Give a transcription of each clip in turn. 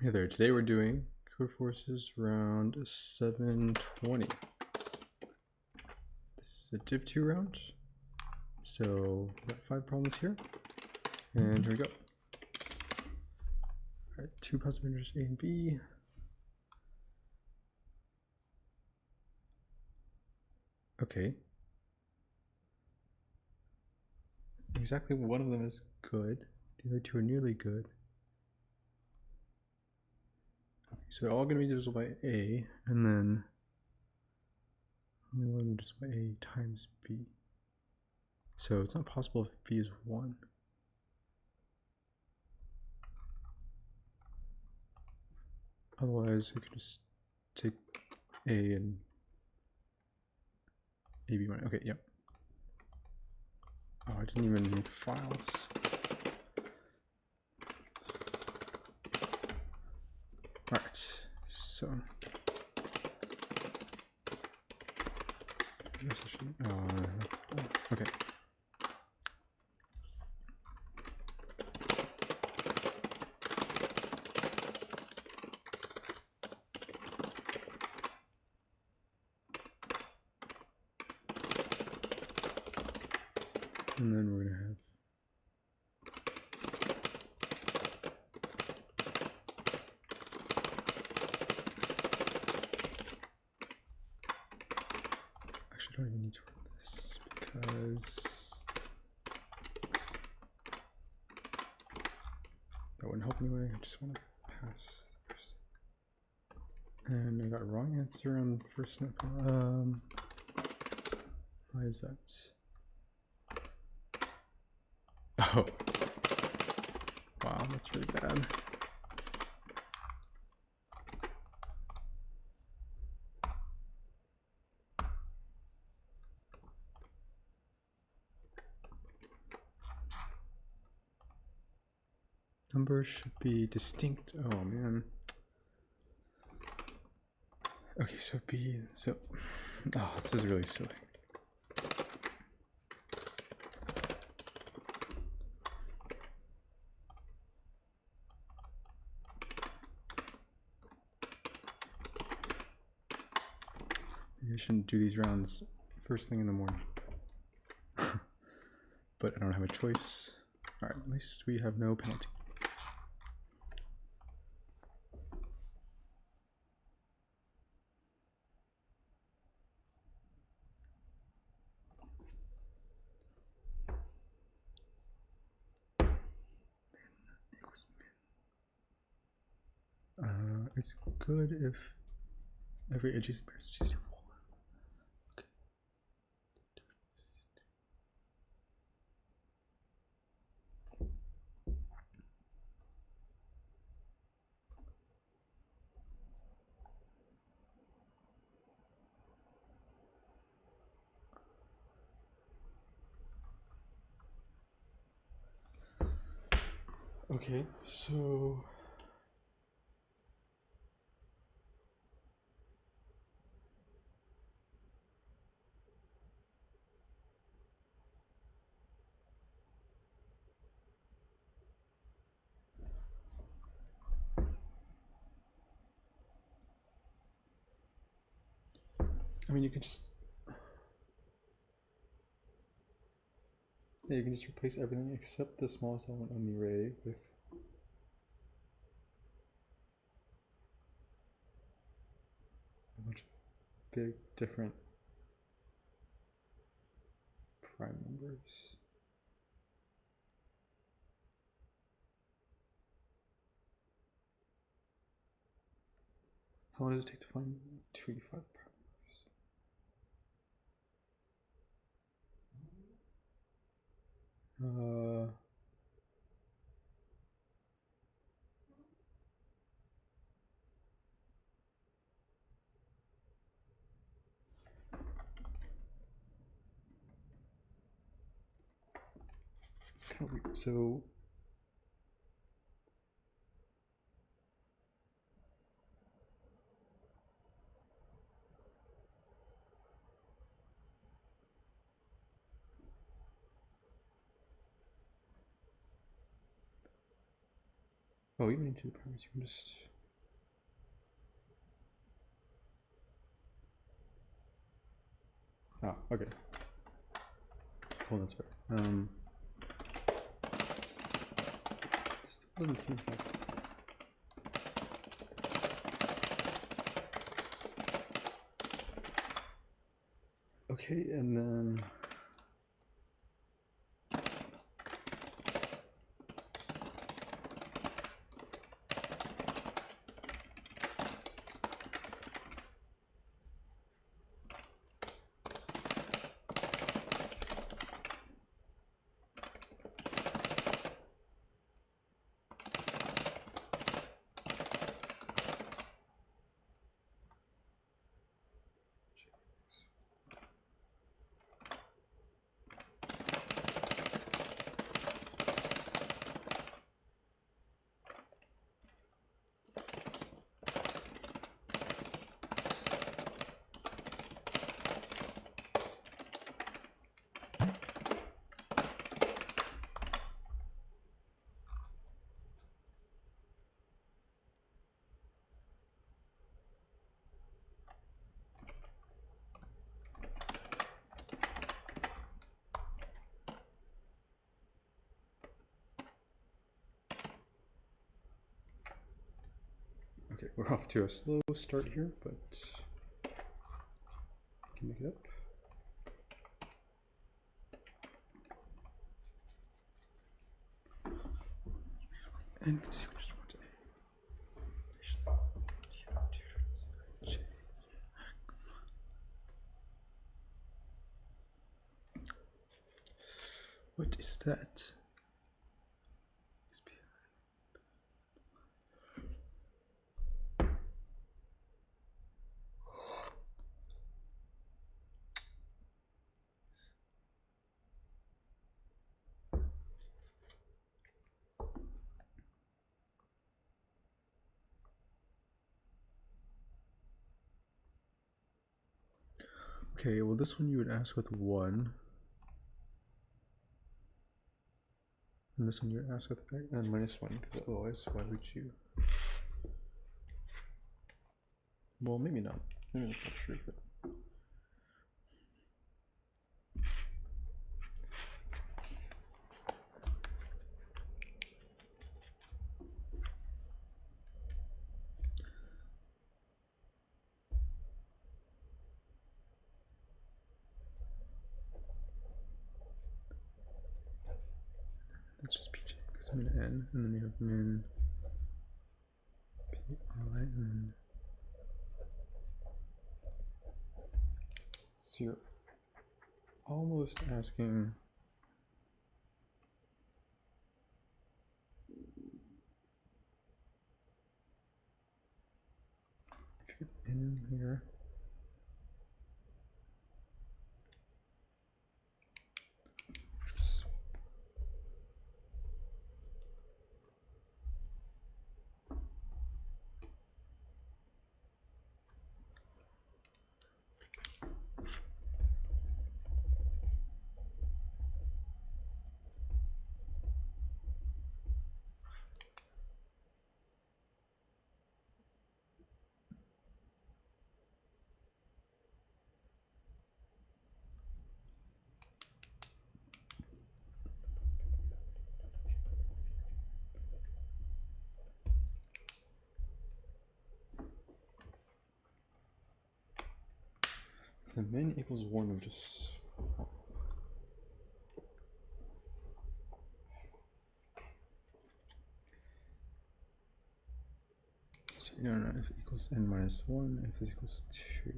Hey there, today we're doing Codeforces Round 720. This is a Div 2 round, so we've got 5 problems here, and here we go. Alright, 2 possibilities, A and B. Okay. Exactly one of them is good, the other 2 are nearly good. So they're all going to be divisible by A, and then only one of them divisible by A times B. So it's not possible if B is 1. Otherwise, we can just take A and AB1. Okay, yep. Oh, I didn't even make files. Alright, so I guess I should, that's cool. Okay. And then we're gonna have actually, I don't even need to run this because that wouldn't help anyway. I just want to pass first. And I got a wrong answer on the first snap. Why is that? Oh, wow, that's really bad. Numbers should be distinct. Oh man. Okay, so B, so, oh, this is really silly. Maybe I shouldn't do these rounds first thing in the morning. But I don't have a choice. All right, at least we have no penalty. It's good if every adjacent pair is just 4. Okay, so I mean, you can just, yeah, you can just replace everything except the smallest element on the array with a bunch of big different prime numbers. How long does it take to find 285 prime numbers? It's kind of weird. So oh, even into the parameters, you can just Ah, okay. Well, that's better. Still doesn't seem like. Okay, and then. Okay, we're off to a slow start here, but we can make it up. And let's see, we just want to. What is that? Okay, well, this one you would ask with 1. And this one you would ask with and -1, because otherwise, why would you? Well, maybe not. Maybe that's not true, but. That's just pj, because min n, and then you have min pi, and then 0. Almost asking. If you get in here. If the min equals 1, I'm just. So, no, if it equals n minus 1, if this equals 2.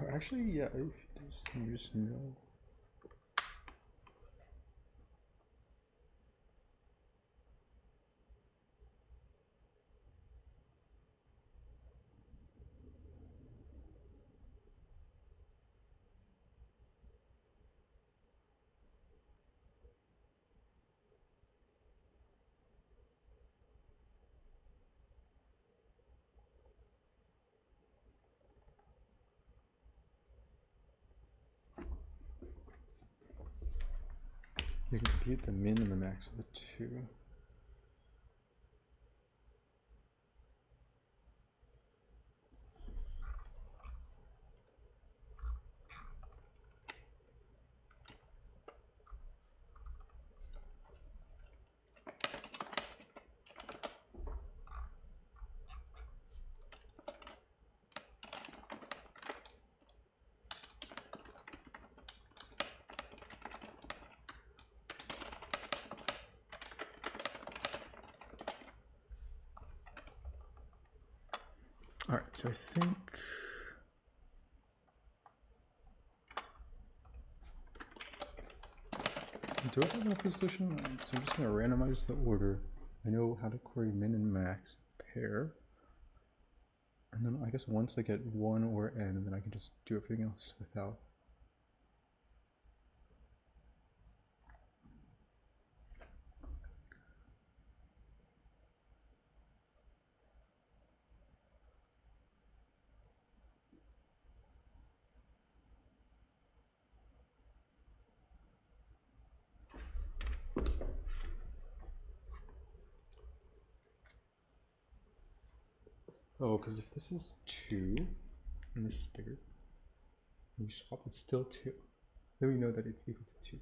Oh, actually, yeah, if you just know. You can compute the min and the max of the two. All right, so I think do I have enough resolution? So I'm just going to randomize the order. I know how to query min and max pair. And then I guess once I get 1 or n, then I can just do everything else without. Oh, because if this is 2, and this is bigger, and we swap, it's still 2. Then we know that it's equal to 2.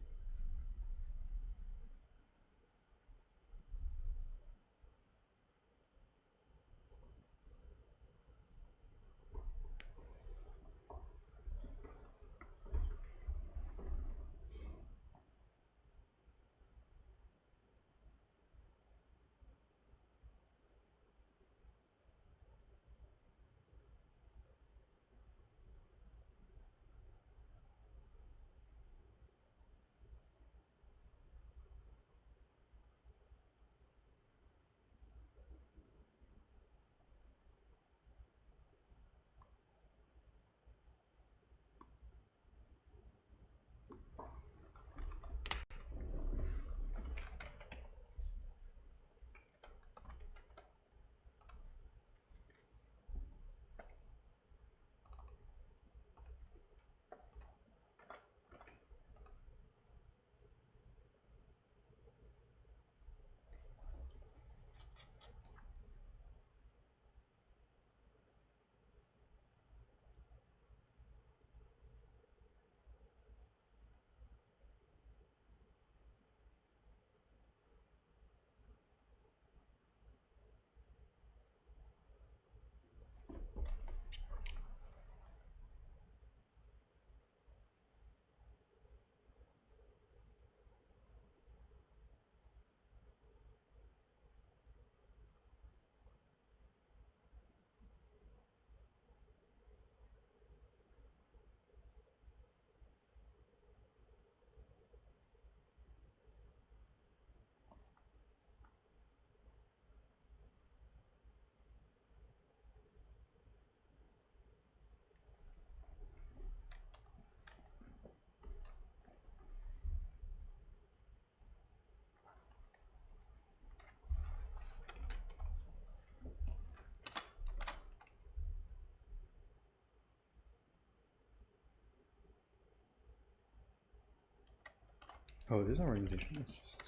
Oh, there's no organization. It's just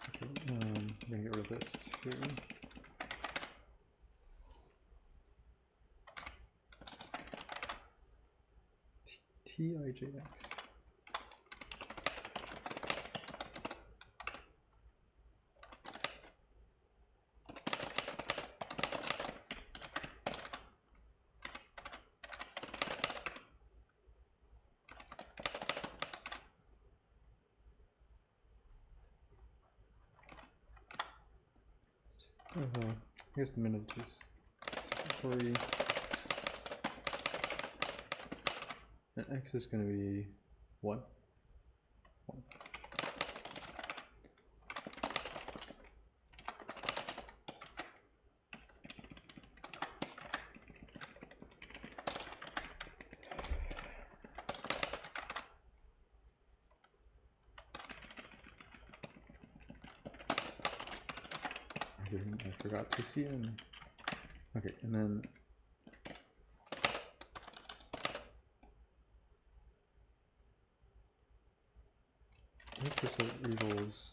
okay. I'm gonna get rid of this too. TIJX. I guess the min of the two is secretary. and x is going to be 1. 1. I forgot to see him. Okay, and then if this equals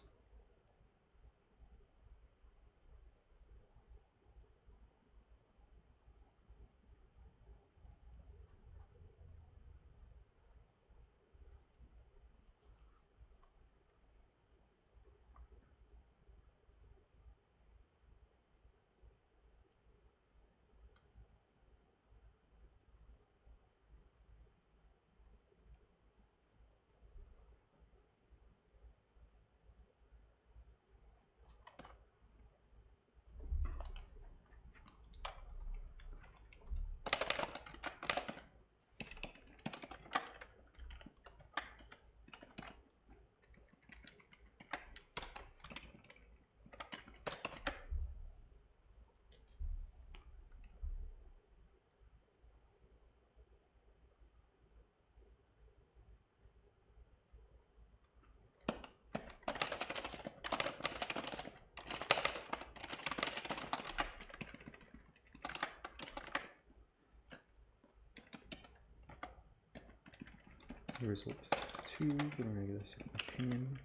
the result is 2, but I'm going to get a second opinion.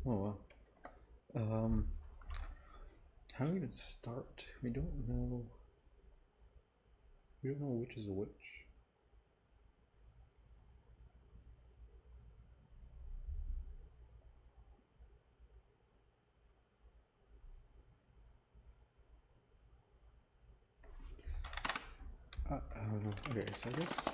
Oh wow. How do we even start? We don't know. We don't know which is which. Okay, so I guess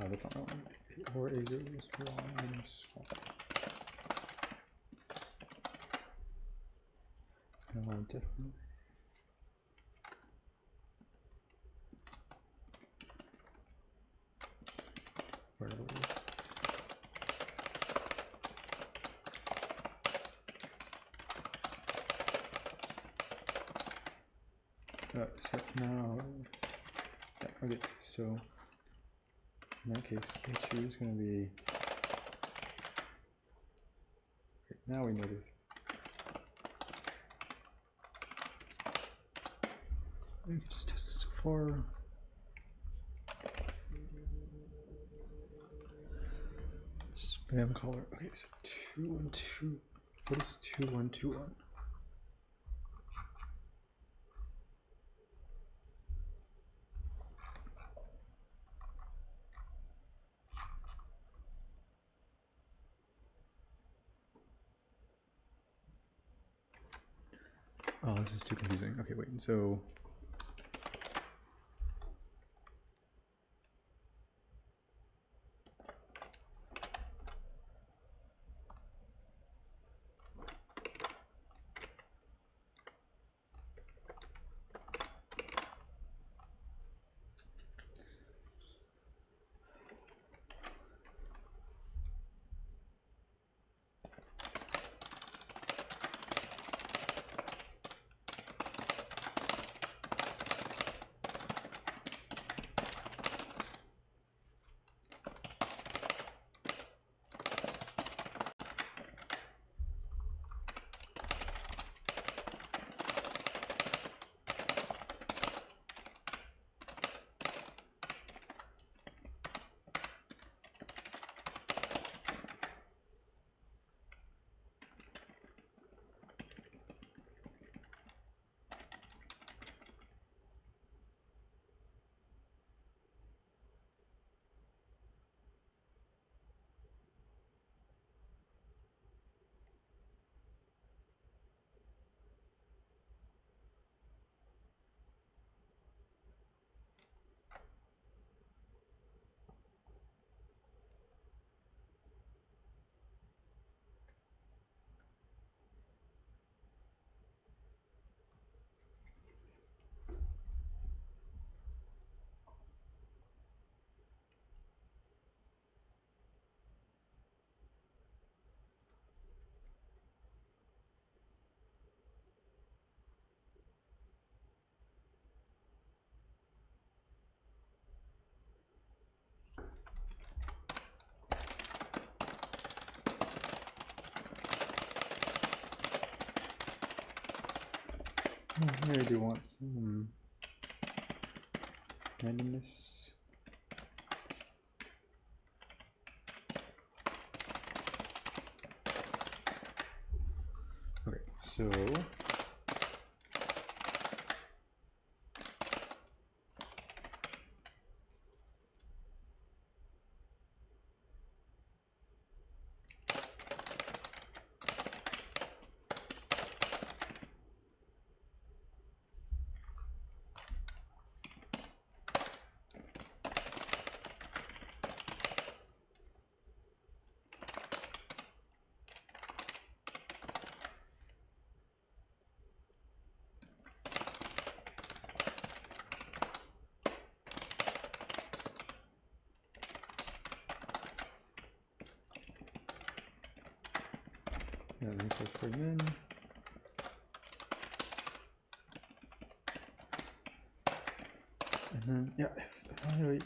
that's not one. Or is it wrong? Definitely. Where are we? So now, yeah, okay, so in that case, H2 is going to be, okay, now we know this. We can just test this so far. Spam caller. Okay, so 212. What is 2121? Oh, this is too confusing. Okay, wait, so Oh, here I do want some randomness. Okay, so yeah, let me search for min. And then, yeah, evaluate.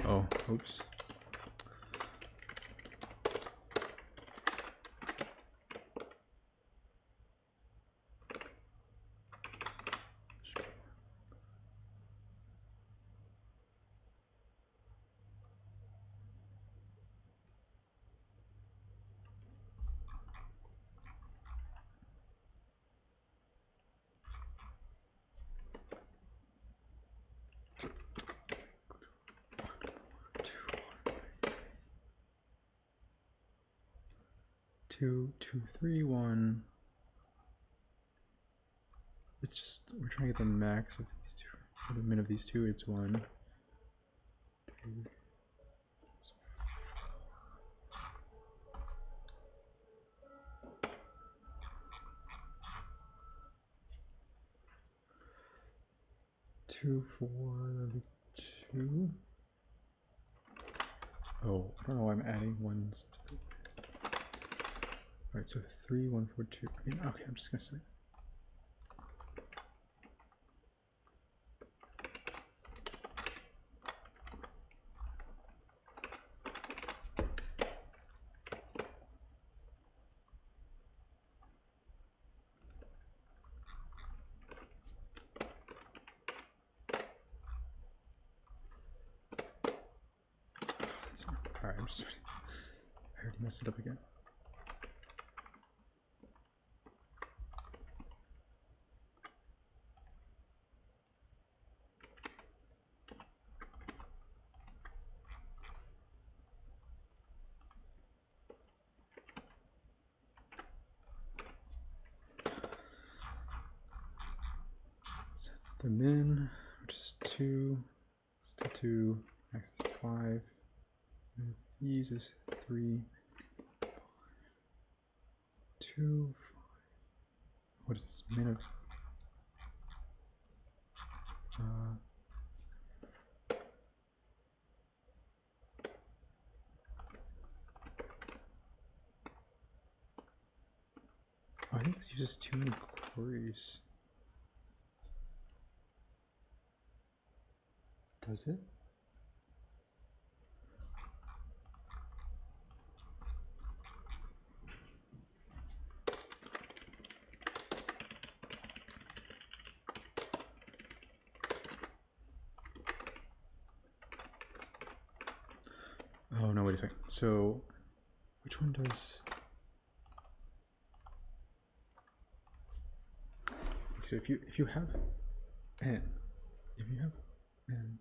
Oh, oops. Two, 2, 3, 1. It's just, we're trying to get the max of these two. For the min of these two, it's 1. 3. 2, 4, that'd be 2. Oh, I don't know why I'm adding ones to. Alright, so 3, 1, 4, 2. I mean, okay, I'm just gonna say. Alright, I already messed it up again. So that's the min, which is 2, still 2, max is 5. And these is 3, 2, 5. What is this? Min of I think this uses too many queries. Does it? Oh no, wait a second. So which one does? So if you have n, if you have n,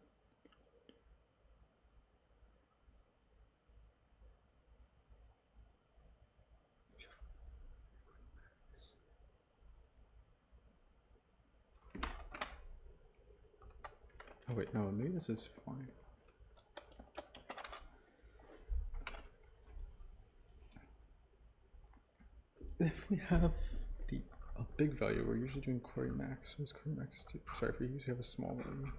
oh wait, no, maybe this is fine. If we have a big value, we're usually doing query max. So is query max too? Sorry, if we usually have a small value.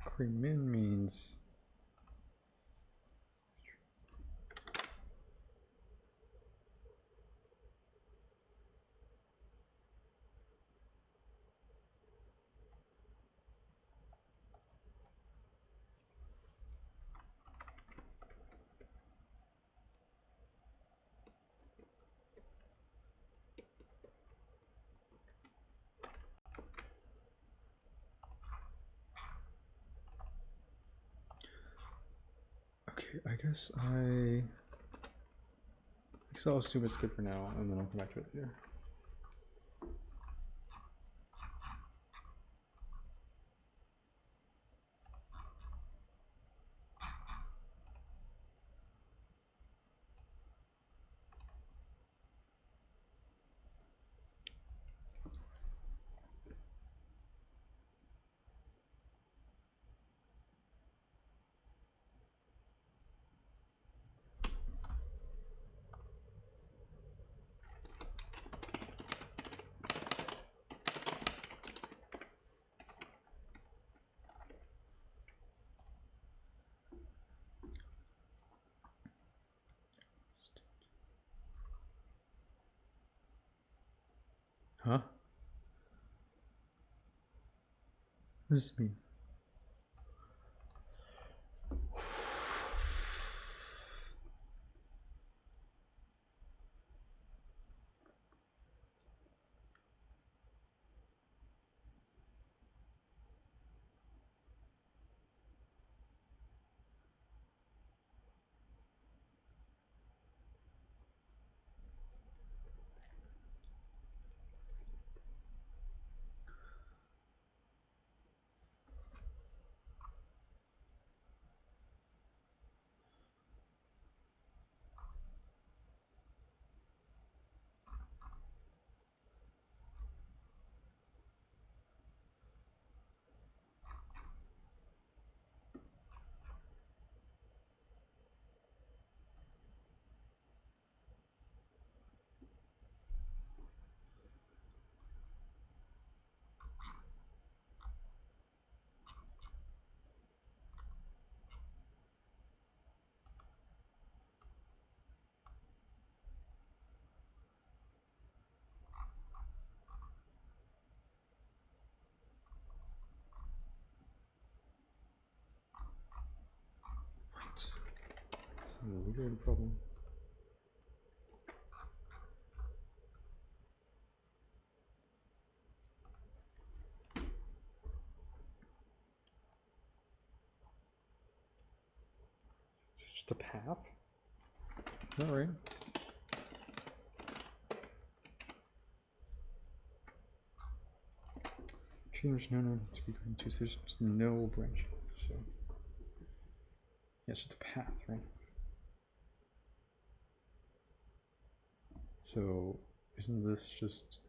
Query min means okay. I guess I'll assume it's good for now, and then I'll come back to it later. Huh? What does this mean? It's a weird problem. It's just a path? Is that right? Tree which no node has to be going to, so there's just no branch. So yeah, it's just a path, right? So isn't this just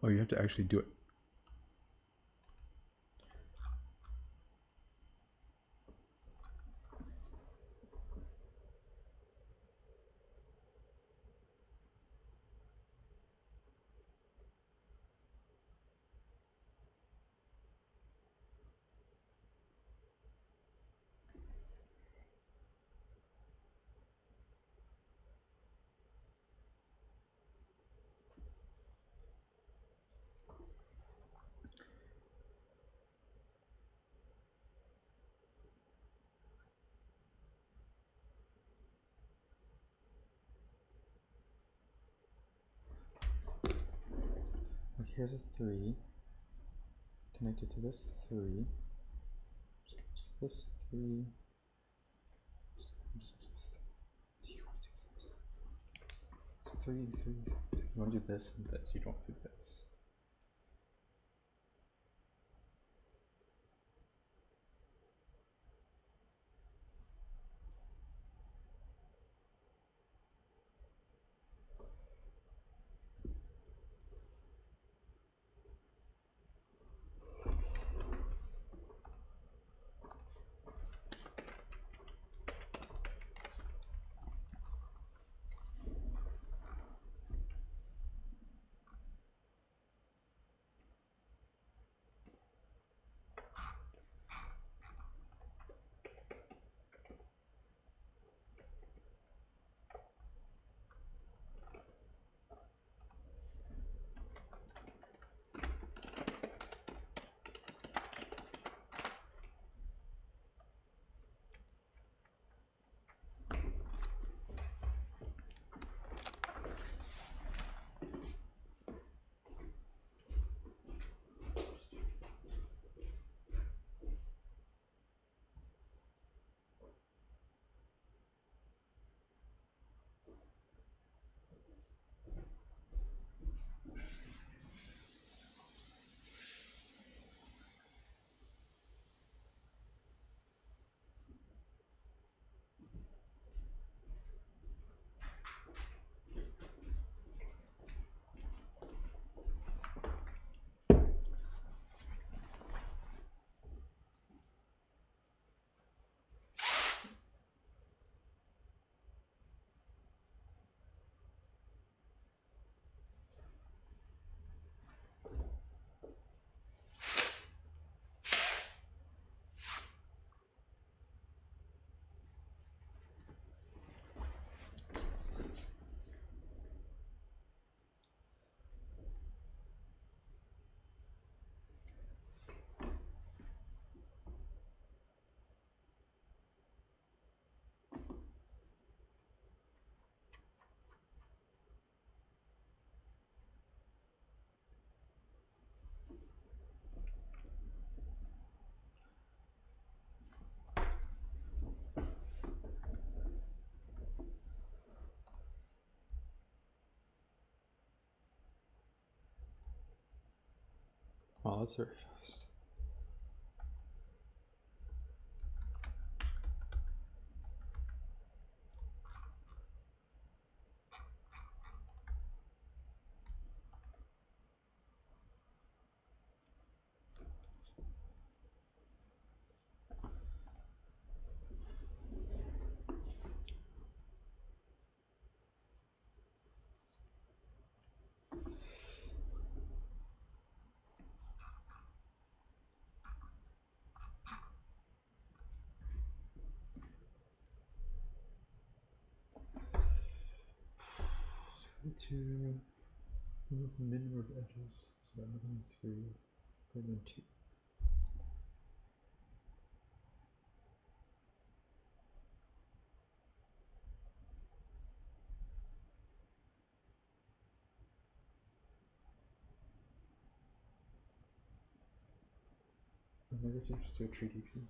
oh, you have to actually do it. Like here's a 3 connected to this 3. This 3. So 3, 3. You want to do this and this. You don't do this. Oh, that's very fast. To remove the minimum of edges, so that means 3 greater than 2. And I guess you just do a 3D view.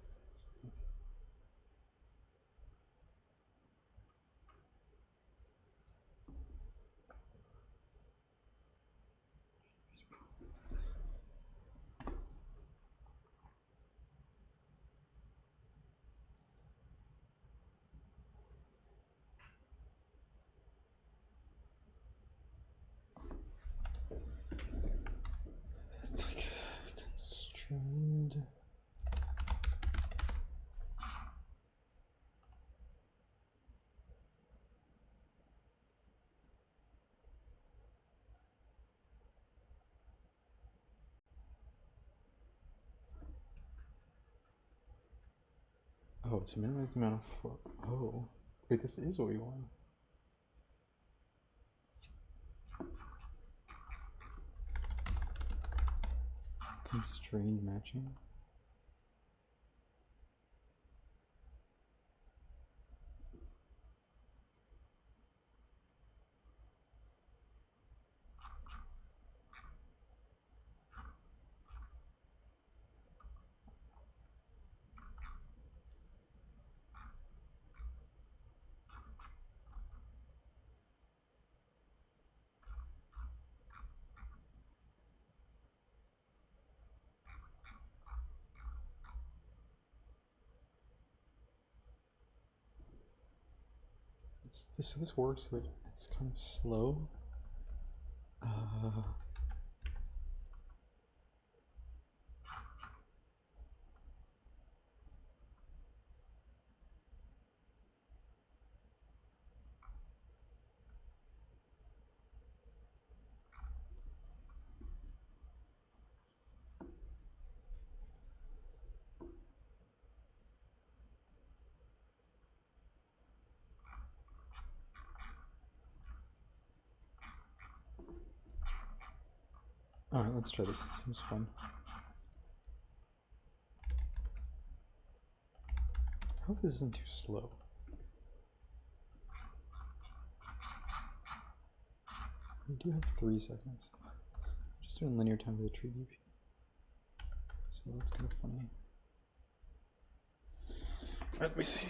Oh, it's minimize the amount of flow. Oh, wait, this is what we want. Constrained matching. This works, but it's kind of slow. Alright, let's try this. This seems fun. I hope this isn't too slow. We do have 3 seconds. Just doing linear time to the tree DP. So that's kind of funny. Let me see.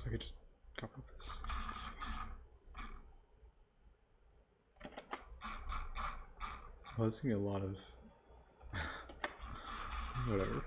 I could just cover up this. Well, this is gonna be a lot of whatever.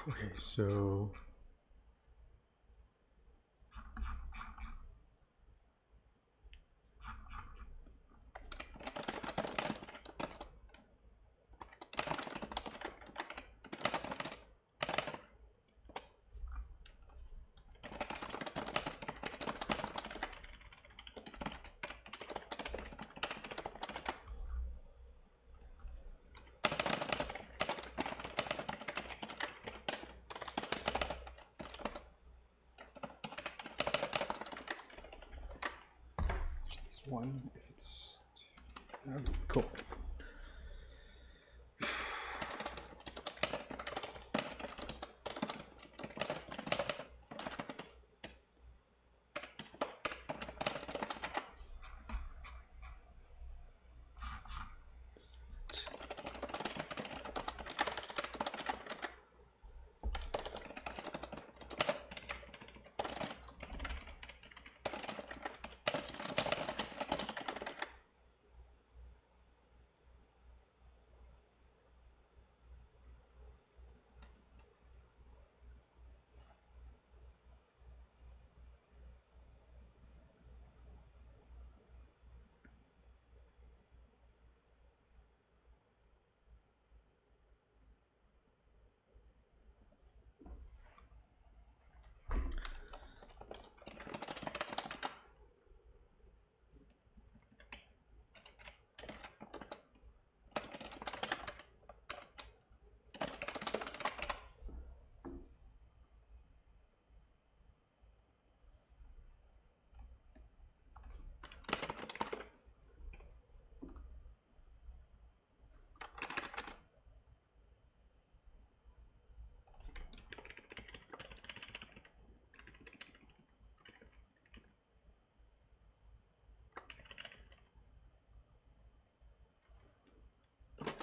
Okay, so one if it's cool.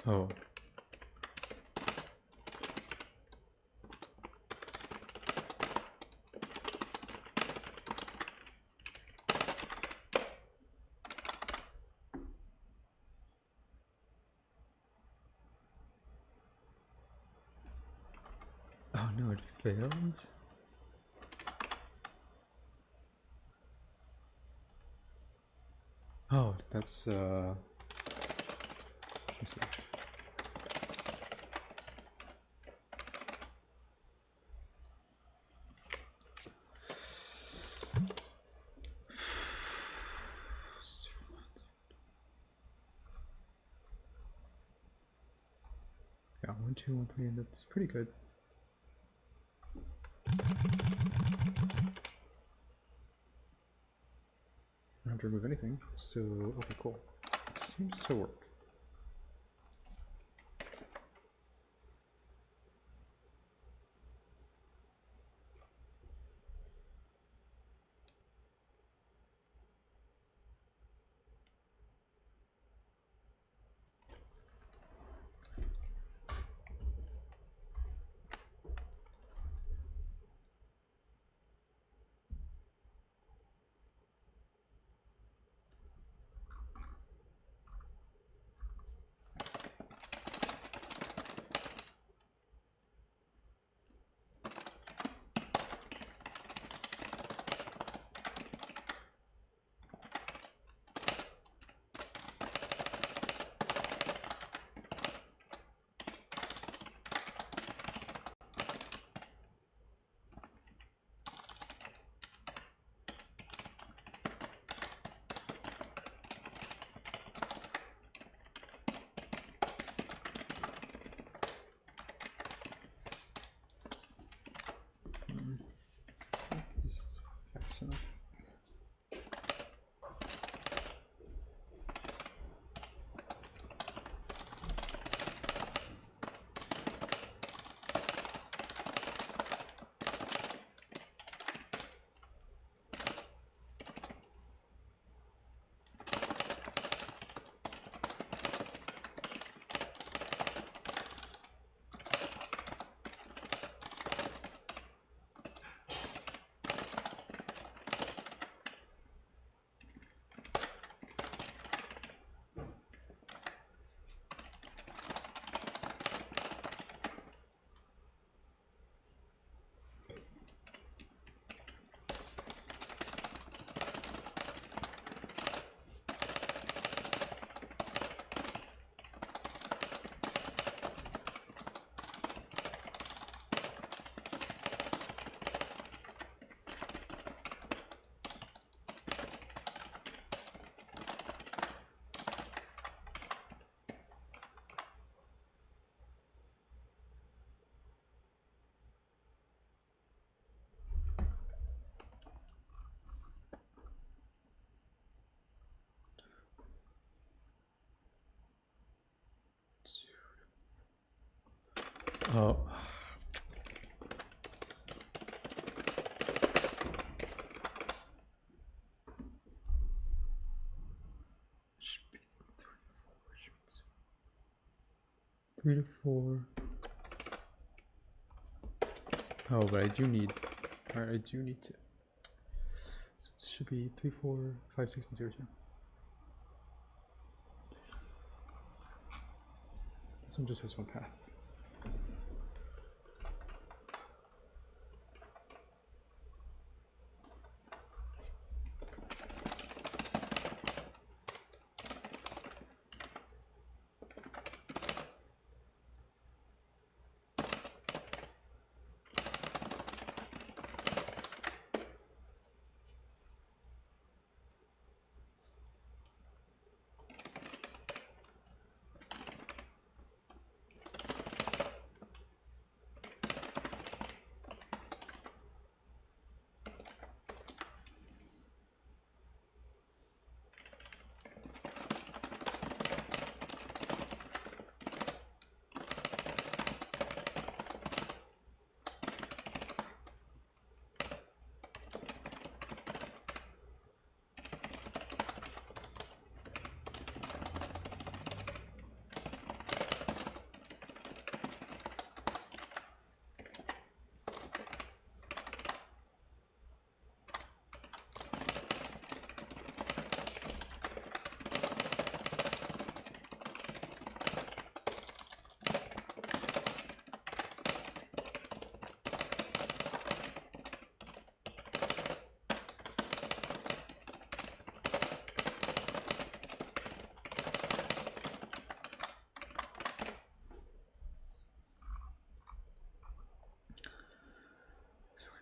Oh. Oh no, it failed? Oh, that's let's see. Yeah, 1, 2, 1, 3, and that's pretty good. I don't have to remove anything, so okay, cool. It seems to work. Oh. Should be 3 to 4. Oh, but I do need. Alright, I do need to. So it should be 3, 4, 5, 6, and 0, 2. This one just has one path.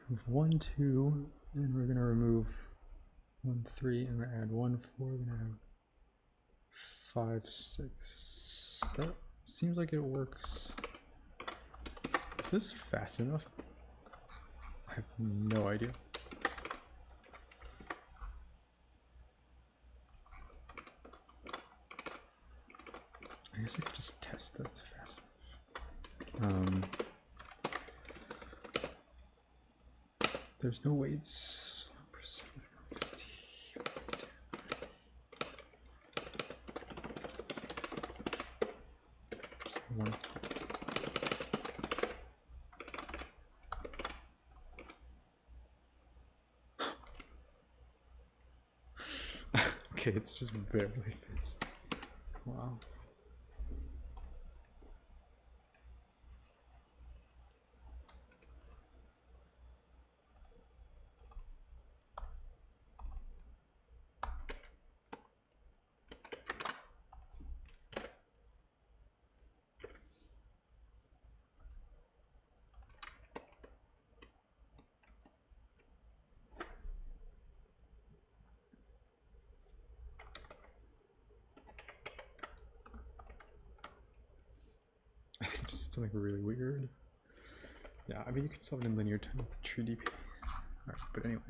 Move 1, 2, and we're gonna remove 1, 3, and we're gonna add 1, 4. We're gonna have 5, 6. That seems like it works. Is this fast enough? I have no idea. I guess I could just test that it's fast enough. There's no weights. Okay, it's just barely fast. Wow. I think I just did something really weird. Yeah, I mean, you can solve it in linear time with the tree DP. Alright, but anyway.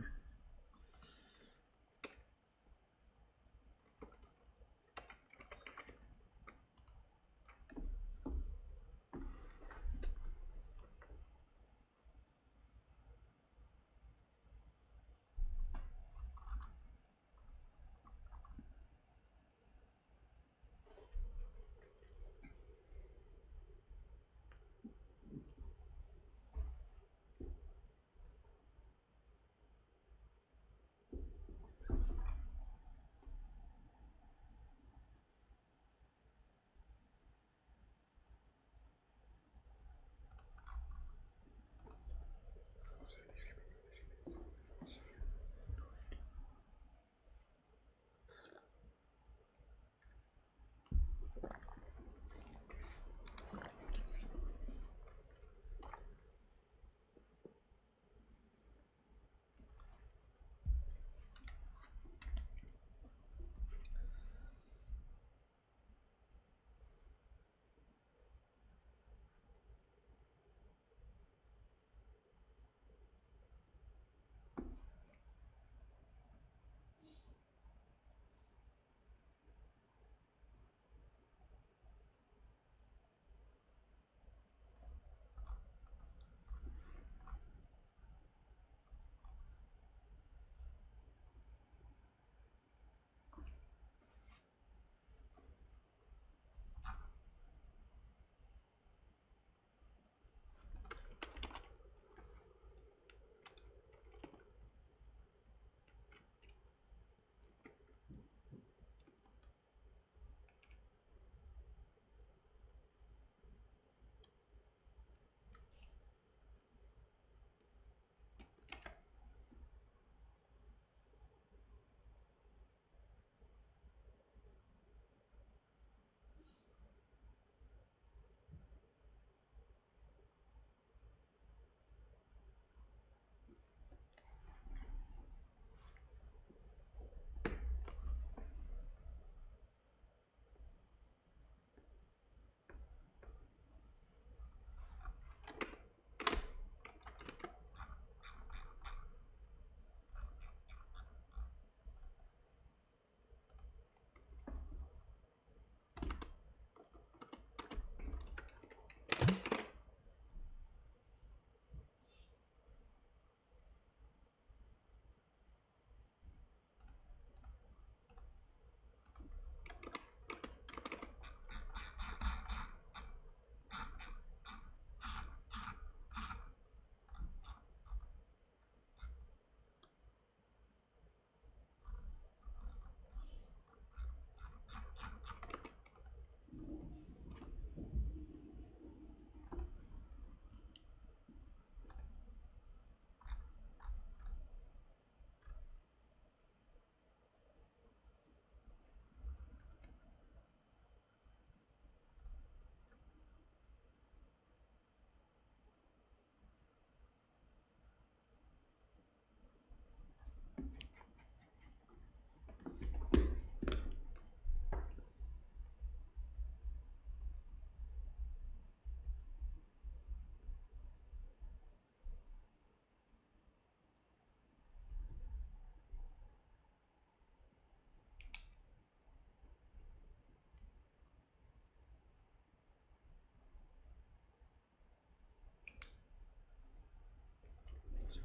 So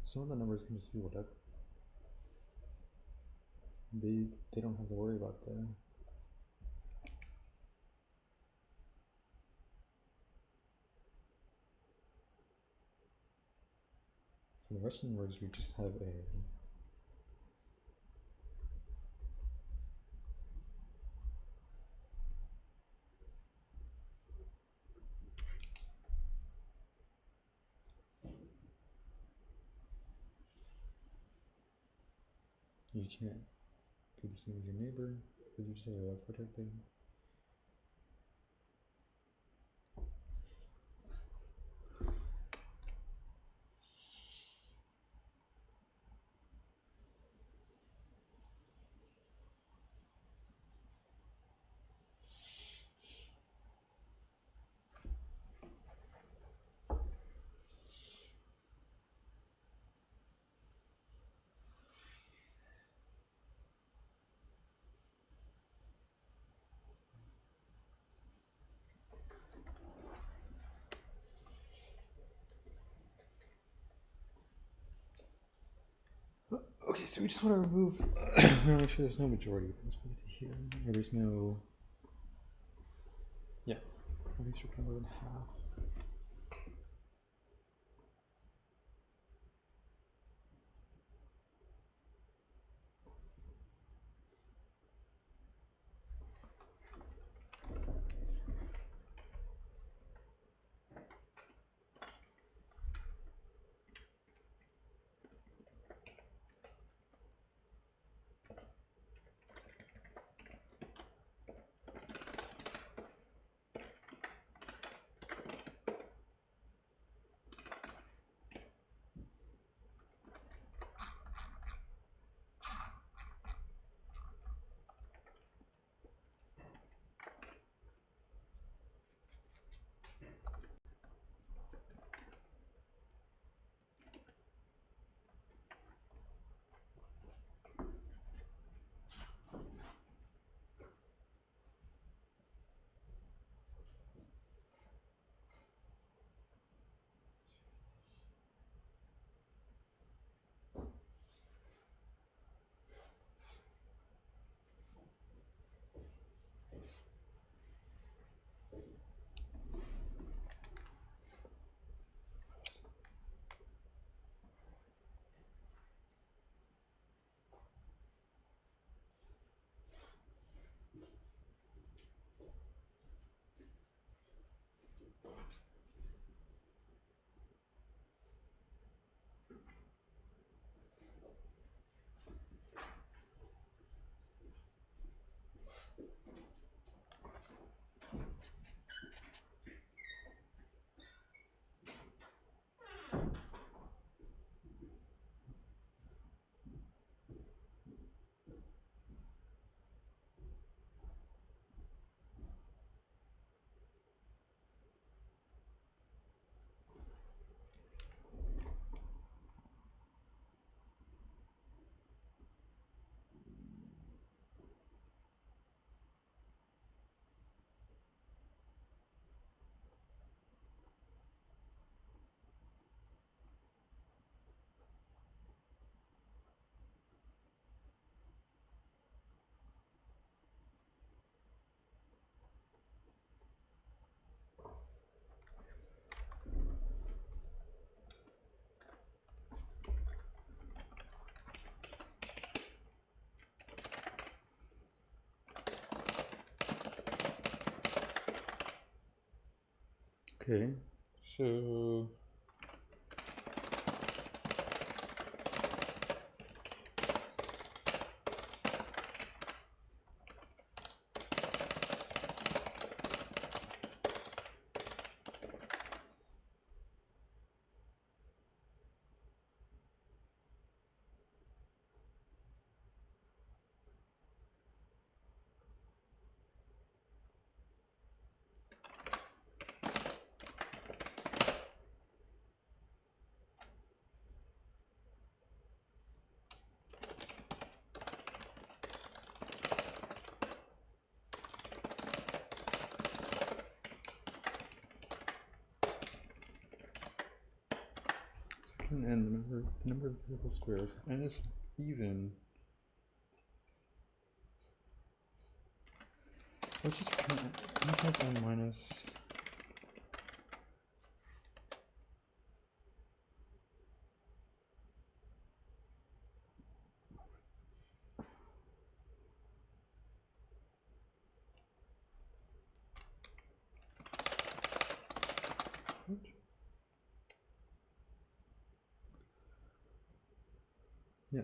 some of the numbers can just be whatever. They don't have to worry about that. For the rest of the words, we just have a you can't do the same with your neighbor, but you just have a left protecting. Okay, so we just want to remove. Make sure there's no majority. Let's put it to here. Or there's no. Yeah, at least more than half. Okay, so function and the number of variable squares, n is even. Let's just print n times n minus. What? Yeah.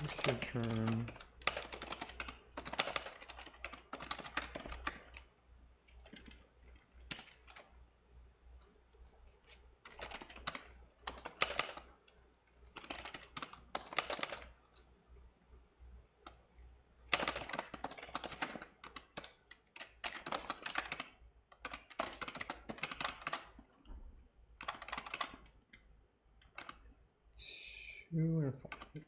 This should turn. Two and a 5.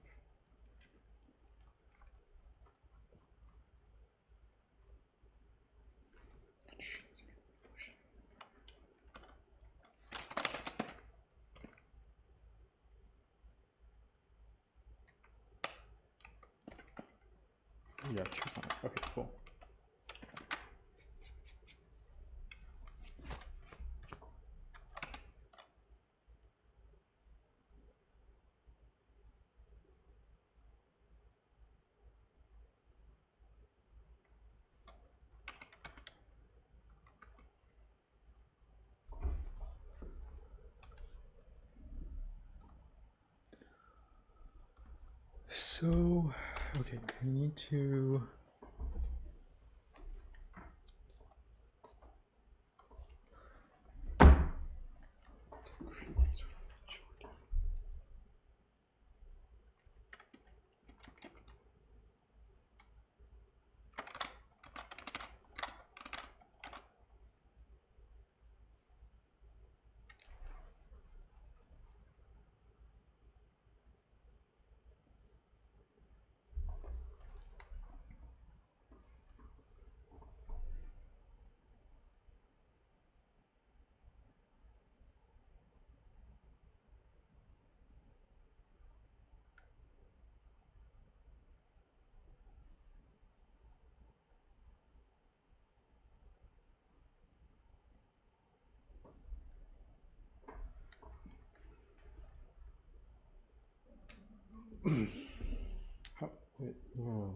Yeah, choose on it. Okay, cool. So, okay, we need to. How, wait, no,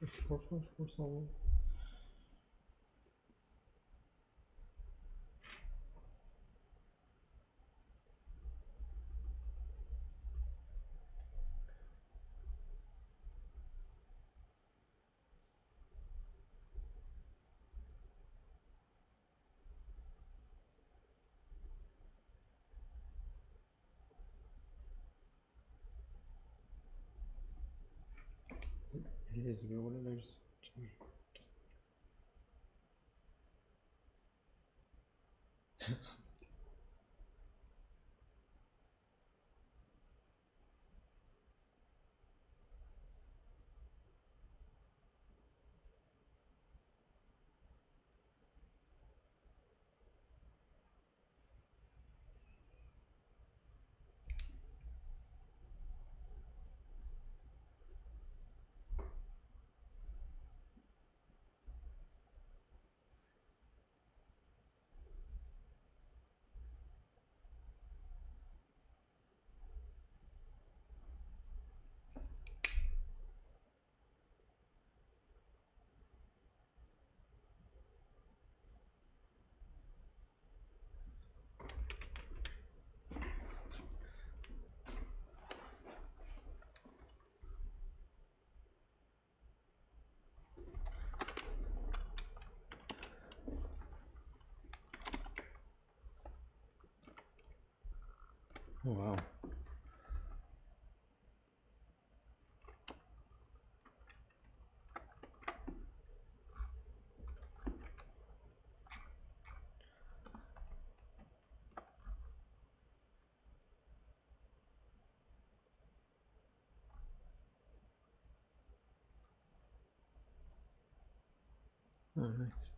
it's 4 solid. is, but what if there's oh wow. Oh nice.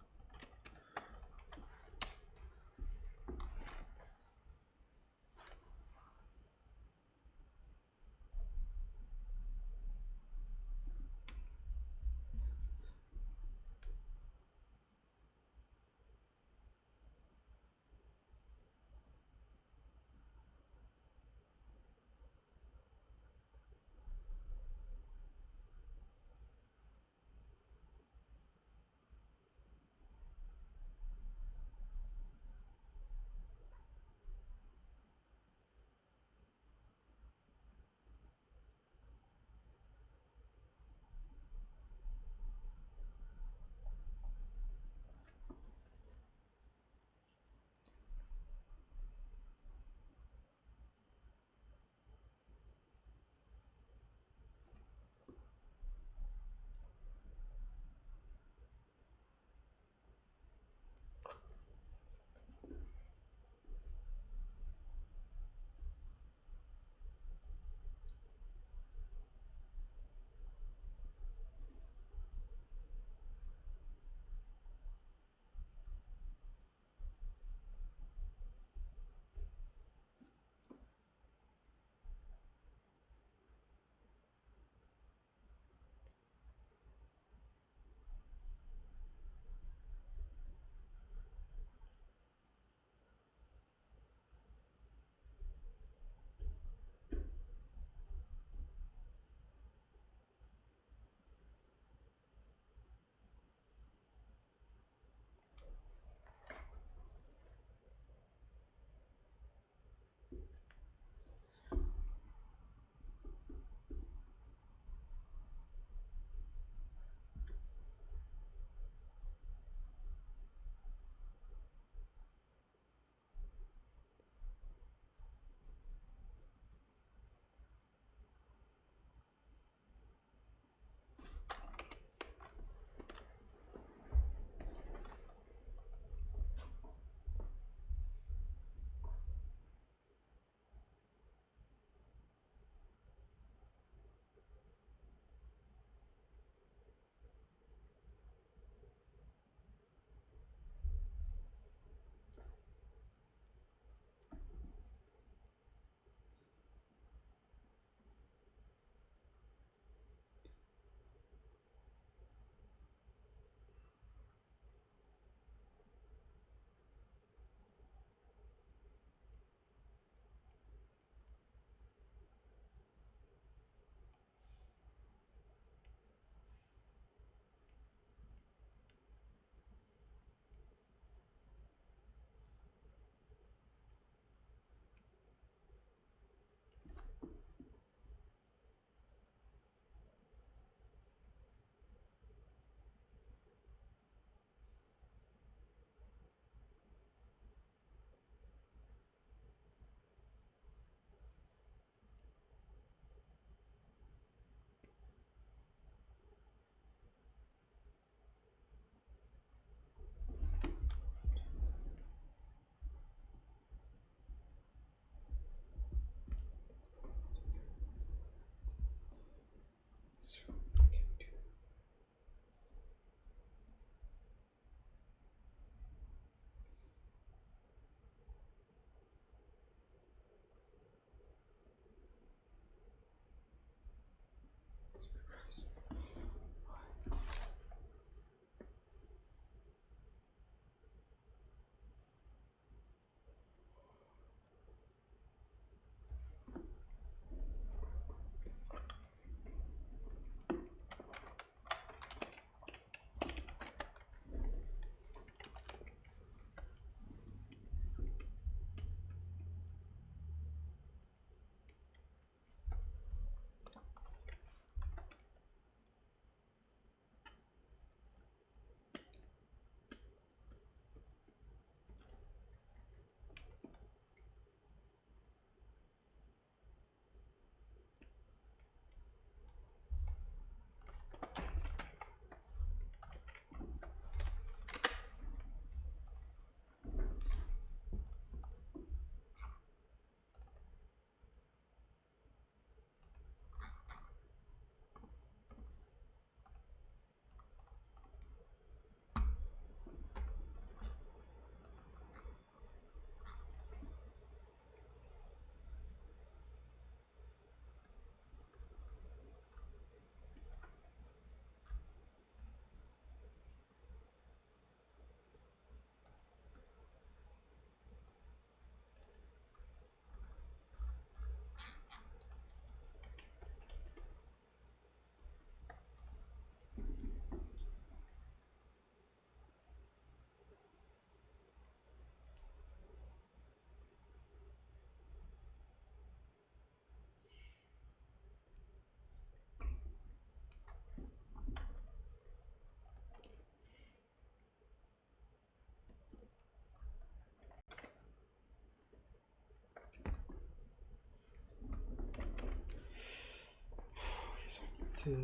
these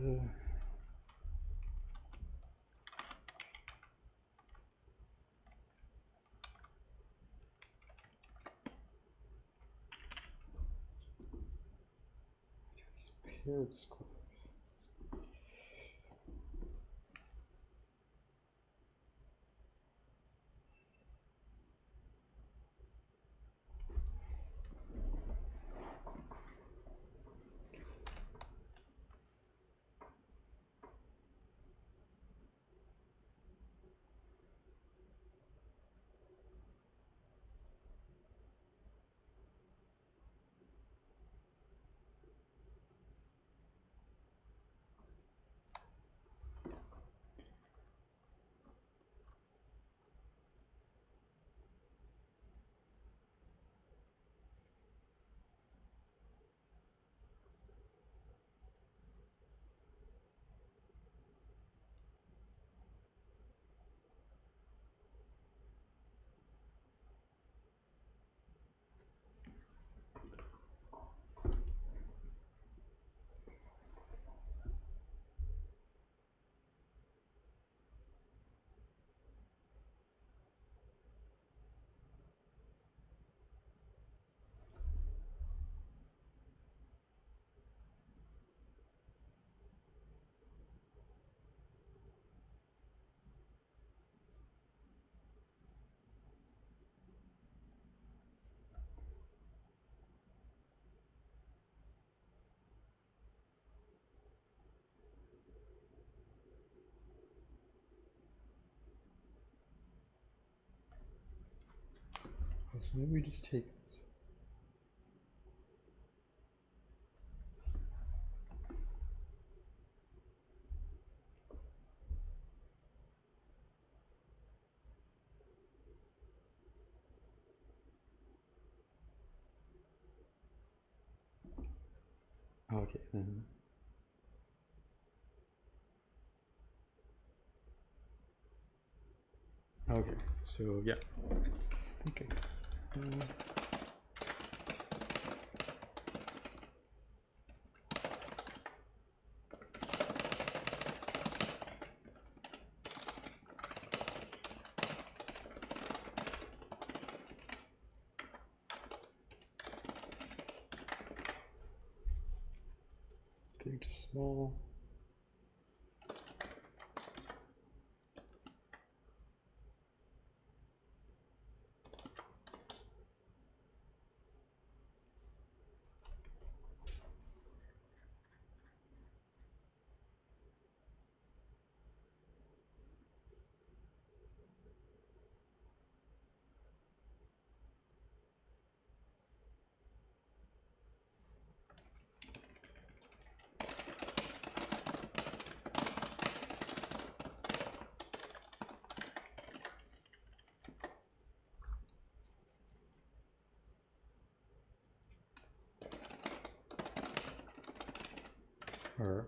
paired squares. So maybe we just take this. Okay, then. Okay, so yeah. Okay. Big to small. Or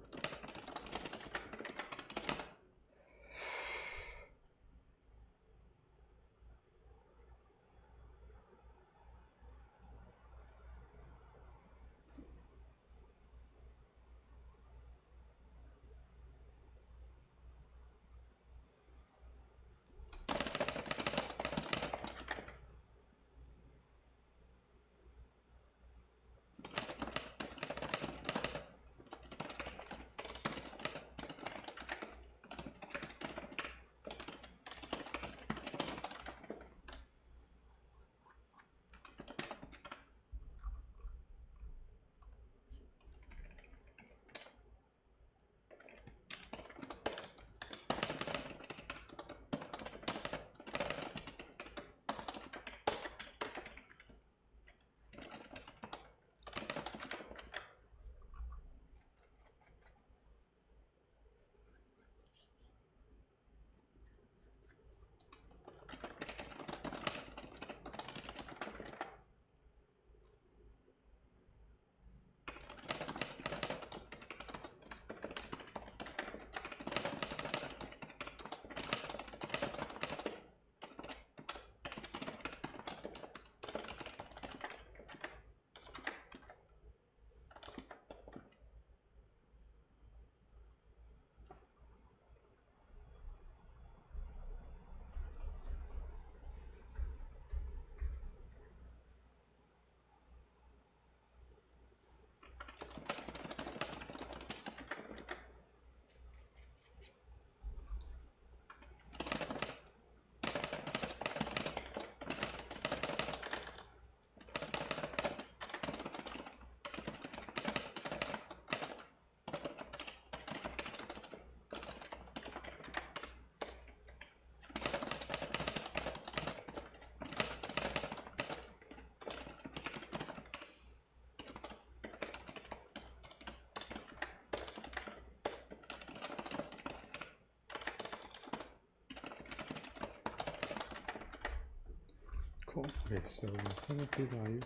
Cool. Okay, so fill up the values.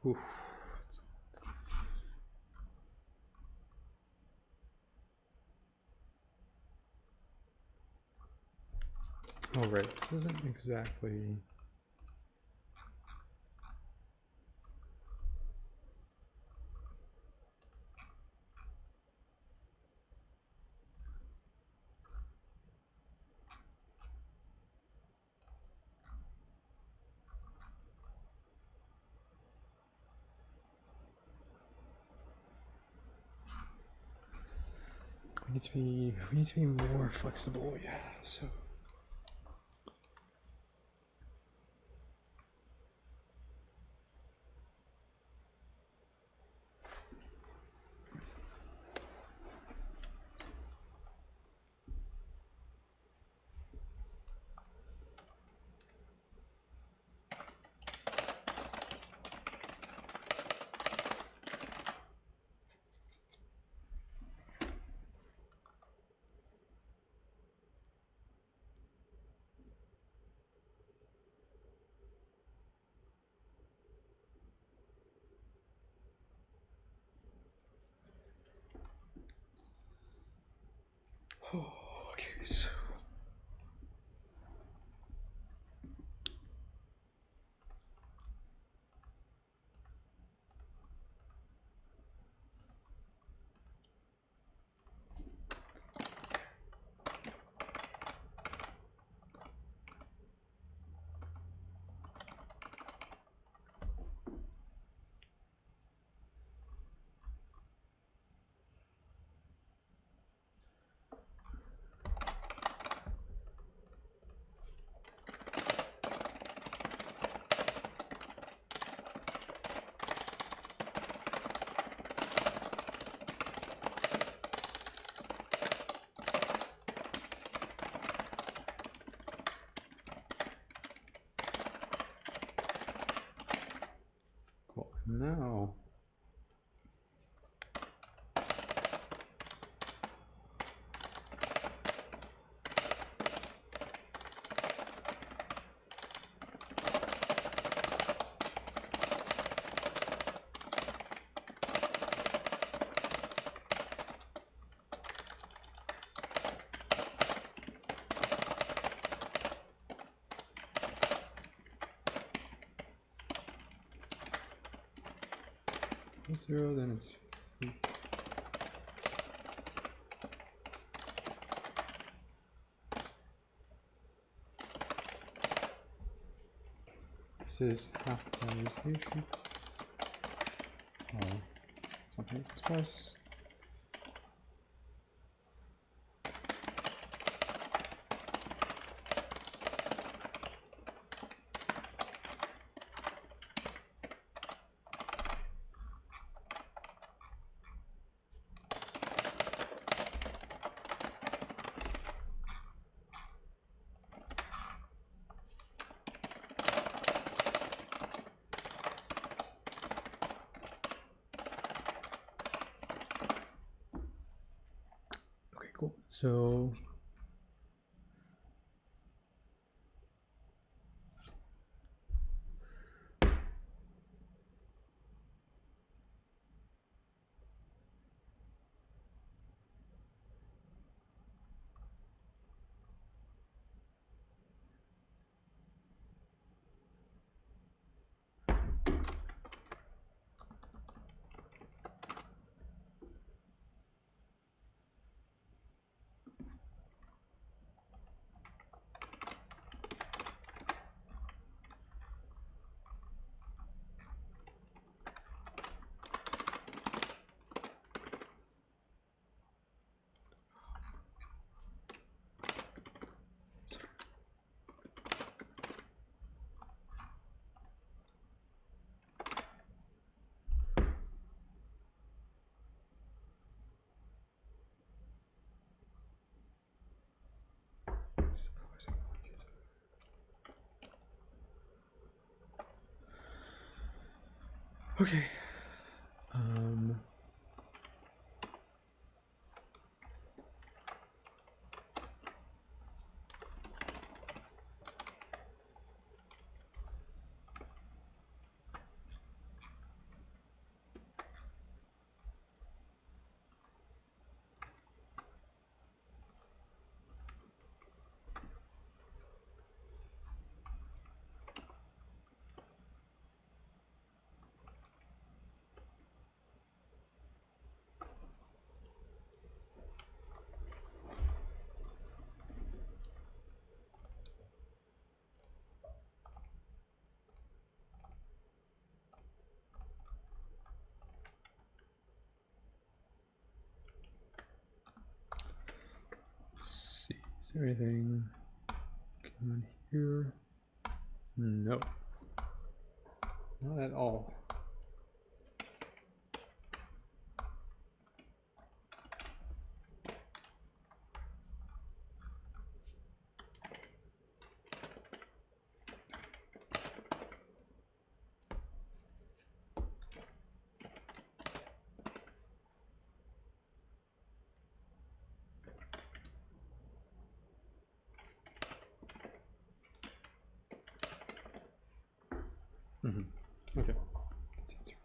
Oof. Oh, right, this isn't exactly... We need to be more flexible, yeah, so... Okay, so... Cool, now... Zero, then it's free. This is half polarization. Oh, something plus. Cool. So Okay. Is there anything on here? No. Not at all. Okay. That seems right.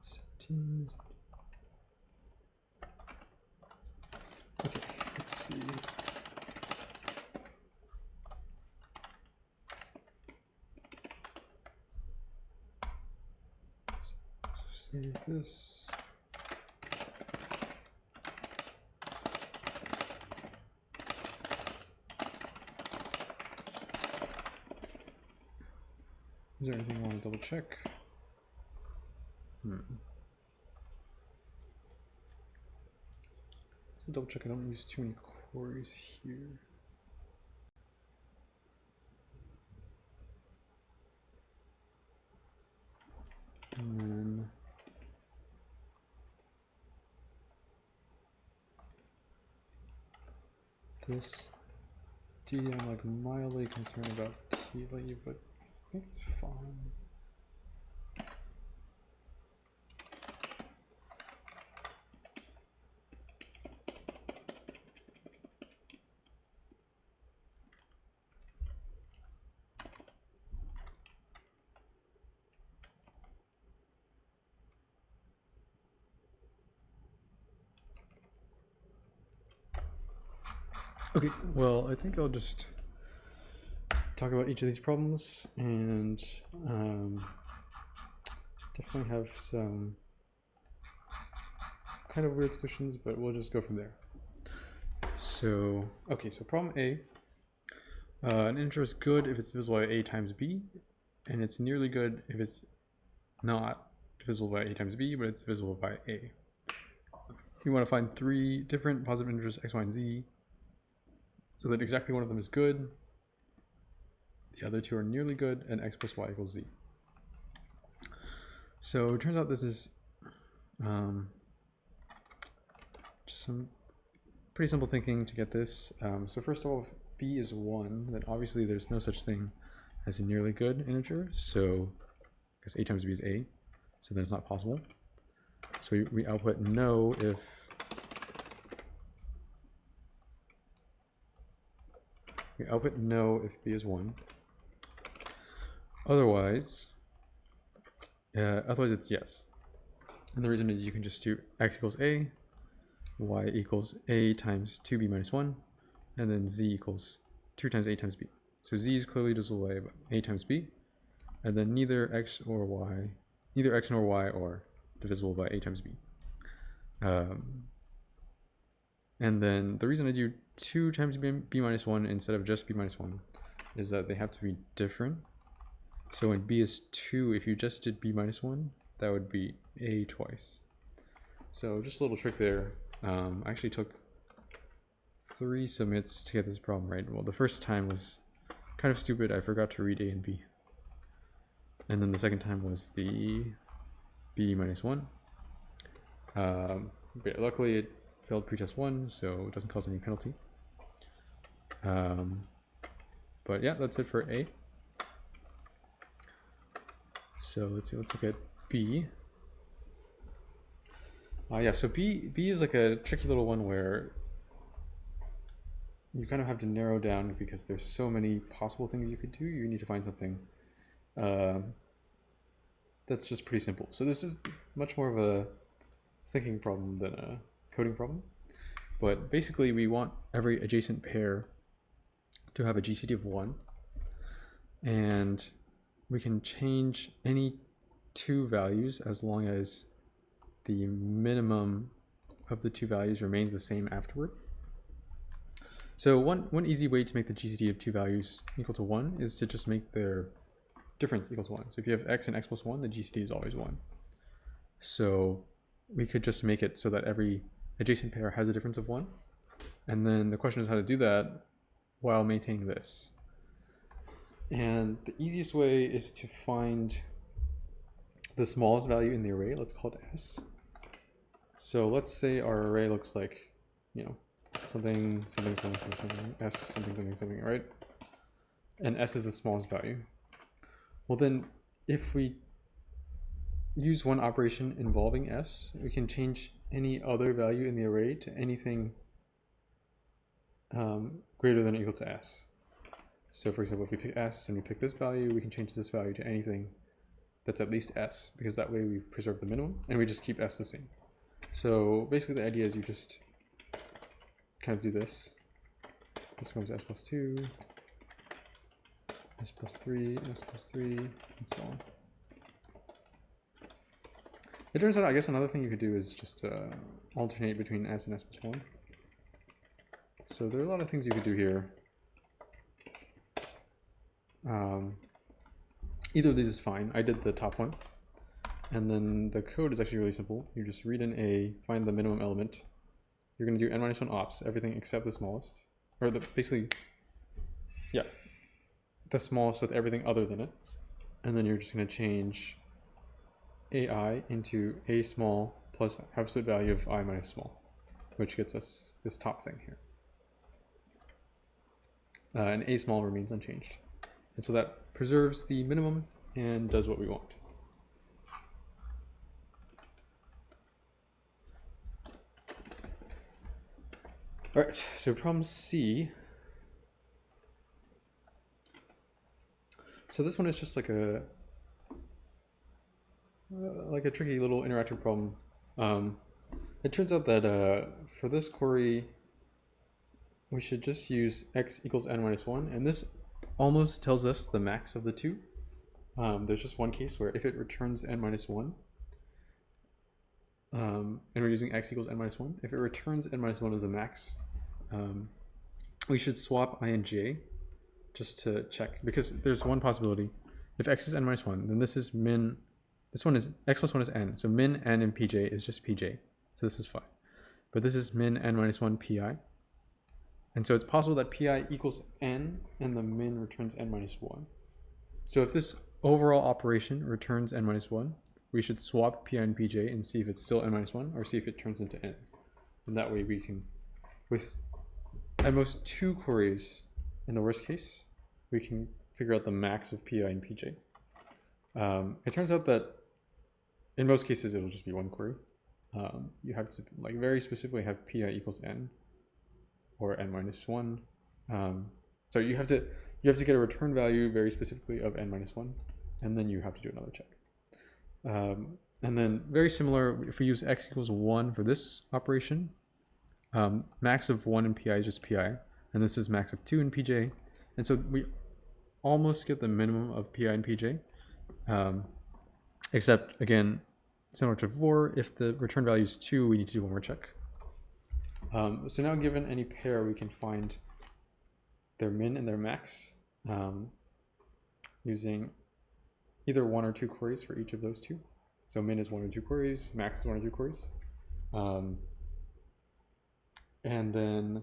17. Okay, let's see. Save this. Is there anything I want to double check? So double check I don't use too many queries here. And then this D, I'm like mildly concerned about T leave, but I think it's fine. Okay, well, I think I'll just talk about each of these problems and definitely have some kind of weird solutions, but we'll just go from there. So, okay, so problem A. An integer is good if it's divisible by a times b, and it's nearly good if it's not divisible by a times b, but it's divisible by a. You want to find 3 different positive integers x, y, and z, so that exactly one of them is good, the other 2 are nearly good, and x plus y equals z. So it turns out this is just some pretty simple thinking to get this. So first of all, if b is 1, then obviously there's no such thing as a nearly good integer, so because a times b is a, so then it's not possible. So we output no if b is 1. Otherwise it's yes. And the reason is you can just do x equals a, y equals a times 2b minus 1, and then z equals 2 times a times b. So z is clearly divisible by a times b, and then neither x nor y are divisible by a times b. And then the reason I do 2 times b minus 1 instead of just b minus 1 is that they have to be different. So when b is 2, if you just did b minus 1, that would be a twice. So just a little trick there. I actually took 3 submits to get this problem right. Well, the first time was kind of stupid. I forgot to read a and b. And then the second time was the b minus 1. But luckily it failed pretest 1, so it doesn't cause any penalty. But yeah, that's it for A. So let's see, let's look at B. Yeah, so B is like a tricky little one where you kind of have to narrow down because there's so many possible things you could do. You need to find something that's just pretty simple. So this is much more of a thinking problem than a coding problem. But basically we want every adjacent pair to have a GCD of 1. And we can change any two values as long as the minimum of the two values remains the same afterward. So one easy way to make the GCD of two values equal to 1 is to just make their difference equal to 1. So if you have x and x plus 1, the GCD is always 1. So we could just make it so that every adjacent pair has a difference of 1. And then the question is how to do that while maintaining this. And the easiest way is to find the smallest value in the array. Let's call it s. So let's say our array looks like, you know, something, something, something, something, something, s, something, something, something, right? And s is the smallest value. Well, then if we use one operation involving s, we can change any other value in the array to anything greater than or equal to s. So for example, if we pick s and we pick this value, we can change this value to anything that's at least s, because that way we preserve the minimum and we just keep s the same. So basically the idea is you just kind of do this. This becomes s plus 2, s plus 3, s plus 3, and so on. It turns out, I guess another thing you could do is just alternate between s and s plus 1. So there are a lot of things you could do here. Either of these is fine. I did the top one. And then the code is actually really simple. You just read in A, find the minimum element. You're going to do n-1 ops, everything except the smallest. Or basically, yeah, the smallest with everything other than it. And then you're just going to change AI into A small plus absolute value of I minus small, which gets us this top thing here. And A small remains unchanged. And so that preserves the minimum and does what we want. All right, so problem C. So this one is just like a tricky little interactive problem. It turns out that for this query, we should just use x equals n minus 1, and this almost tells us the max of the two. There's just one case where if it returns n minus 1, and we're using x equals n minus 1, if it returns n minus 1 as the max, we should swap I and j just to check, because there's one possibility. If x is n minus 1, then this is min, this one is x plus 1 is n, so min n in pj is just pj, so this is fine. But this is min n minus 1 pi. And so it's possible that pi equals n and the min returns n minus 1. So if this overall operation returns n minus 1, we should swap pi and pj and see if it's still n minus 1 or see if it turns into n. And that way we can, with at most 2 queries in the worst case, we can figure out the max of pi and pj. It turns out that in most cases it'll just be one query. You have to like very specifically have pi equals n or n minus 1. So you have to get a return value very specifically of n minus 1, and then you have to do another check. And then very similar, if we use x equals 1 for this operation, max of 1 in pi is just pi, and this is max of 2 in pj, and so we almost get the minimum of pi and pj, except again, similar to before, if the return value is 2, we need to do one more check. So now given any pair, we can find their min and their max using either 1 or 2 queries for each of those two. So min is 1 or 2 queries, max is 1 or 2 queries. And then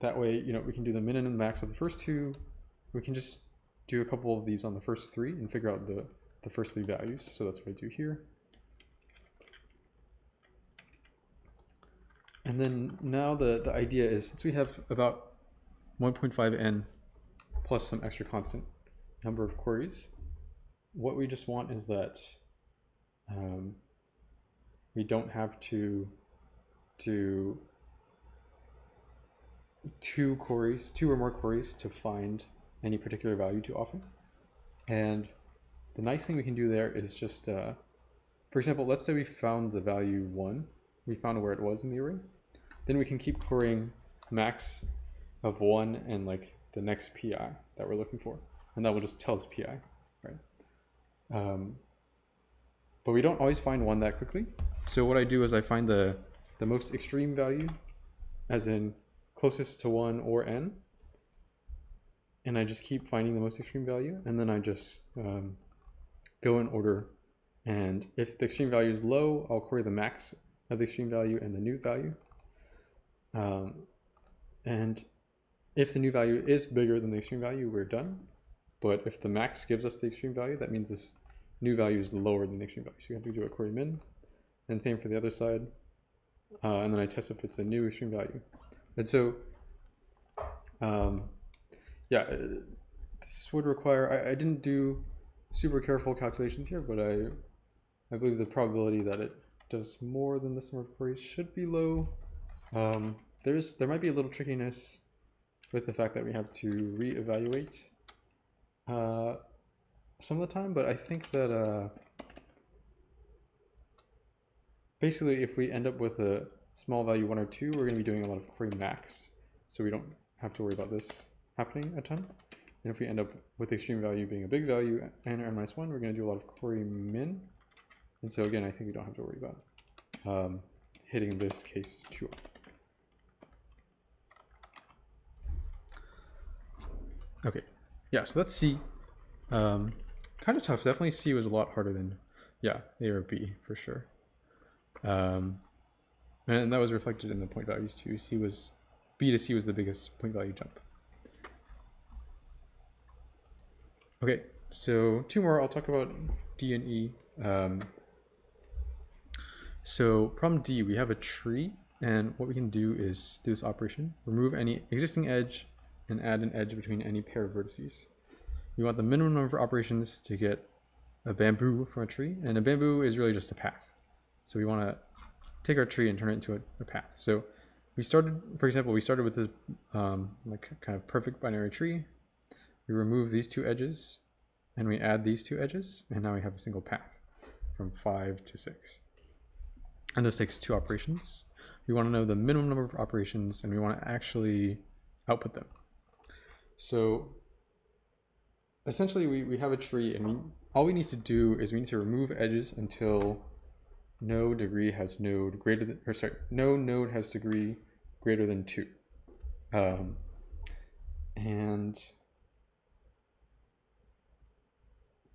that way, you know, we can do the min and the max of the first two. We can just do a couple of these on the first 3 and figure out the first 3 values. So that's what I do here. And then now the idea is, since we have about 1.5n plus some extra constant number of queries. What we just want is that we don't have to do two or more queries to find any particular value too often. And the nice thing we can do there is just, for example, let's say we found the value 1, we found where it was in the array, then we can keep querying max of 1 and like the next PI that we're looking for, and that will just tell us PI, right? But we don't always find 1 that quickly. So what I do is I find the most extreme value, as in closest to 1 or n, and I just keep finding the most extreme value, and then I just go in order, and if the extreme value is low, I'll query the max of the extreme value and the new value. And if the new value is bigger than the extreme value, we're done. But if the max gives us the extreme value, that means this new value is lower than the extreme value. So we have to do a query min, and same for the other side. And then I test if it's a new extreme value. And so, yeah, this would require, I didn't do super careful calculations here, but I believe the probability that it does more than this number of queries should be low. There might be a little trickiness with the fact that we have to reevaluate some of the time, but I think that basically if we end up with a small value 1 or 2, we're going to be doing a lot of query max, so we don't have to worry about this happening a ton. And if we end up with the extreme value being a big value, n or n minus 1, we're going to do a lot of query min. And so again, I think we don't have to worry about hitting this case too often. Okay, yeah, so that's C. Kind of tough. Definitely C was a lot harder than, yeah, A or B for sure. And that was reflected in the point values too. B to C was the biggest point value jump. Okay, so 2 more. I'll talk about D and E. So problem D, we have a tree, and what we can do is do this operation: remove any existing edge and add an edge between any pair of vertices. We want the minimum number of operations to get a bamboo from a tree, and a bamboo is really just a path. So we want to take our tree and turn it into a path. So we started, for example, we started with this like kind of perfect binary tree. We remove these 2 edges, and we add these 2 edges, and now we have a single path from 5 to 6. And this takes 2 operations. We want to know the minimum number of operations, and we want to actually output them. So essentially we have a tree, and all we need to do is we need to remove edges until no degree has node greater than, or sorry, no node has degree greater than 2. And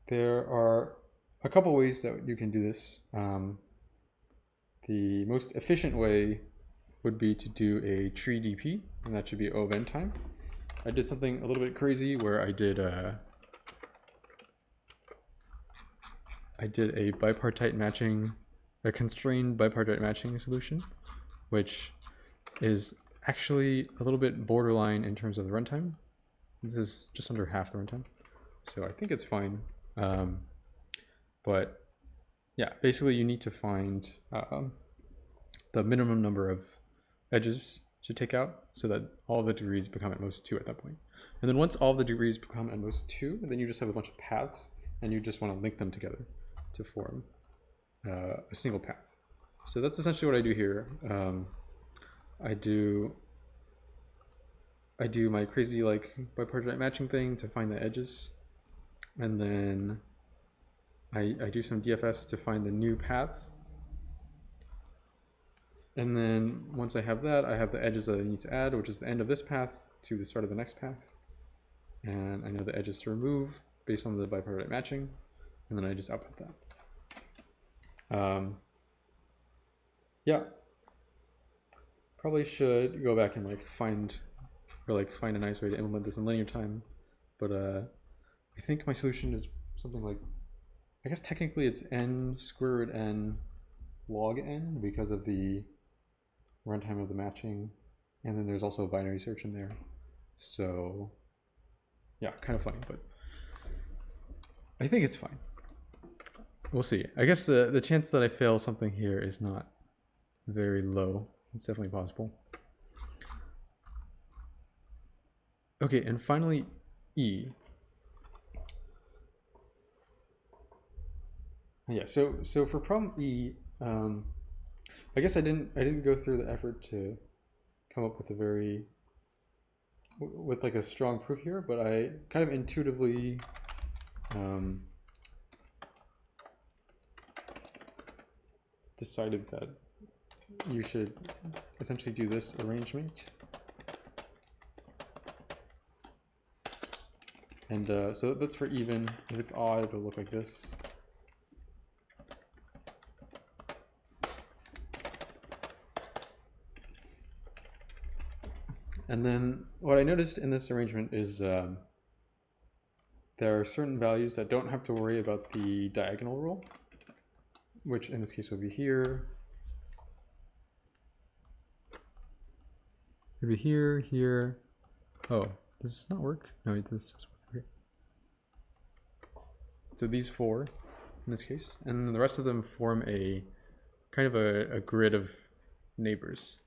there are a couple ways that you can do this. The most efficient way would be to do a tree DP, and that should be O of n time. I did something a little bit crazy where I did a bipartite matching, a constrained bipartite matching solution, which is actually a little bit borderline in terms of the runtime. This is just under half the runtime, so I think it's fine. But yeah, basically you need to find the minimum number of edges to take out so that all the degrees become at most 2 at that point. And then once all the degrees become at most 2, then you just have a bunch of paths, and you just want to link them together to form a single path. So that's essentially what I do here. I do my crazy like bipartite matching thing to find the edges, and then I do some DFS to find the new paths. And then once I have that, I have the edges that I need to add, which is the end of this path to the start of the next path. And I know the edges to remove based on the bipartite matching, and then I just output that. Yeah, probably should go back and like find a nice way to implement this in linear time, but I think my solution is something like, I guess technically it's n square root n log n because of the runtime of the matching, and then there's also a binary search in there. So yeah, kind of funny, but I think it's fine. We'll see. I guess the chance that I fail something here is not very low. It's definitely possible. Okay, and finally E. Yeah, so for problem E, I guess I didn't go through the effort to come up with like a strong proof here, but I kind of intuitively decided that you should essentially do this arrangement. And so that's for even. If it's odd, it'll look like this. And then what I noticed in this arrangement is there are certain values that don't have to worry about the diagonal rule, which in this case would be here. It'd be here, here. Oh, does this not work? No, this does work. Okay. So these four in this case, and the rest of them form a kind of a grid of neighbors.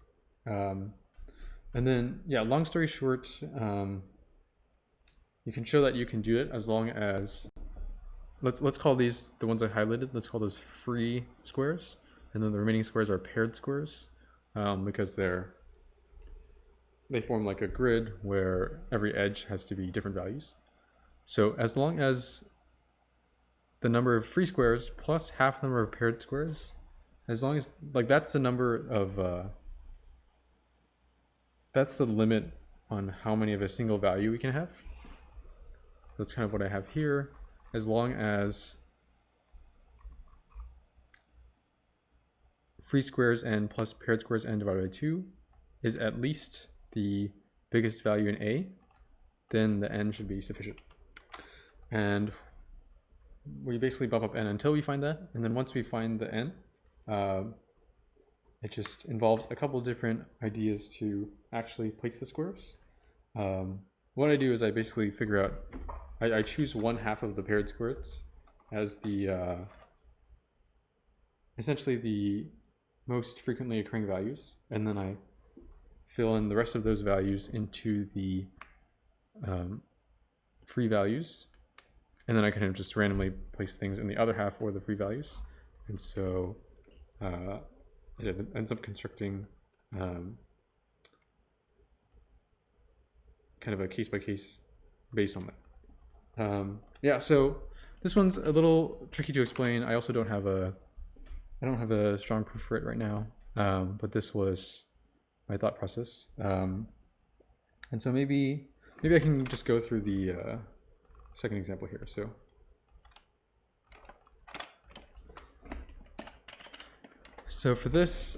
And then, yeah, long story short, you can show that you can do it as long as, let's call these, the ones I highlighted, let's call those free squares. And then the remaining squares are paired squares because they form like a grid where every edge has to be different values. So as long as the number of free squares plus half the number of paired squares, as long as, like, that's the number of, that's the limit on how many of a single value we can have. That's kind of what I have here. As long as free squares n plus paired squares n divided by 2 is at least the biggest value in A, then the n should be sufficient. And we basically bump up n until we find that. And then once we find the n, it just involves a couple different ideas to actually place the squares. What I do is I basically figure out, I choose 1/2 of the paired squares as the, essentially the most frequently occurring values, and then I fill in the rest of those values into the free values, and then I kind of just randomly place things in the other half or the free values, and so it ends up constructing kind of a case-by-case based on that. Yeah, so this one's a little tricky to explain. I also don't have a strong proof for it right now, but this was my thought process. And so maybe I can just go through the second example here. So for this,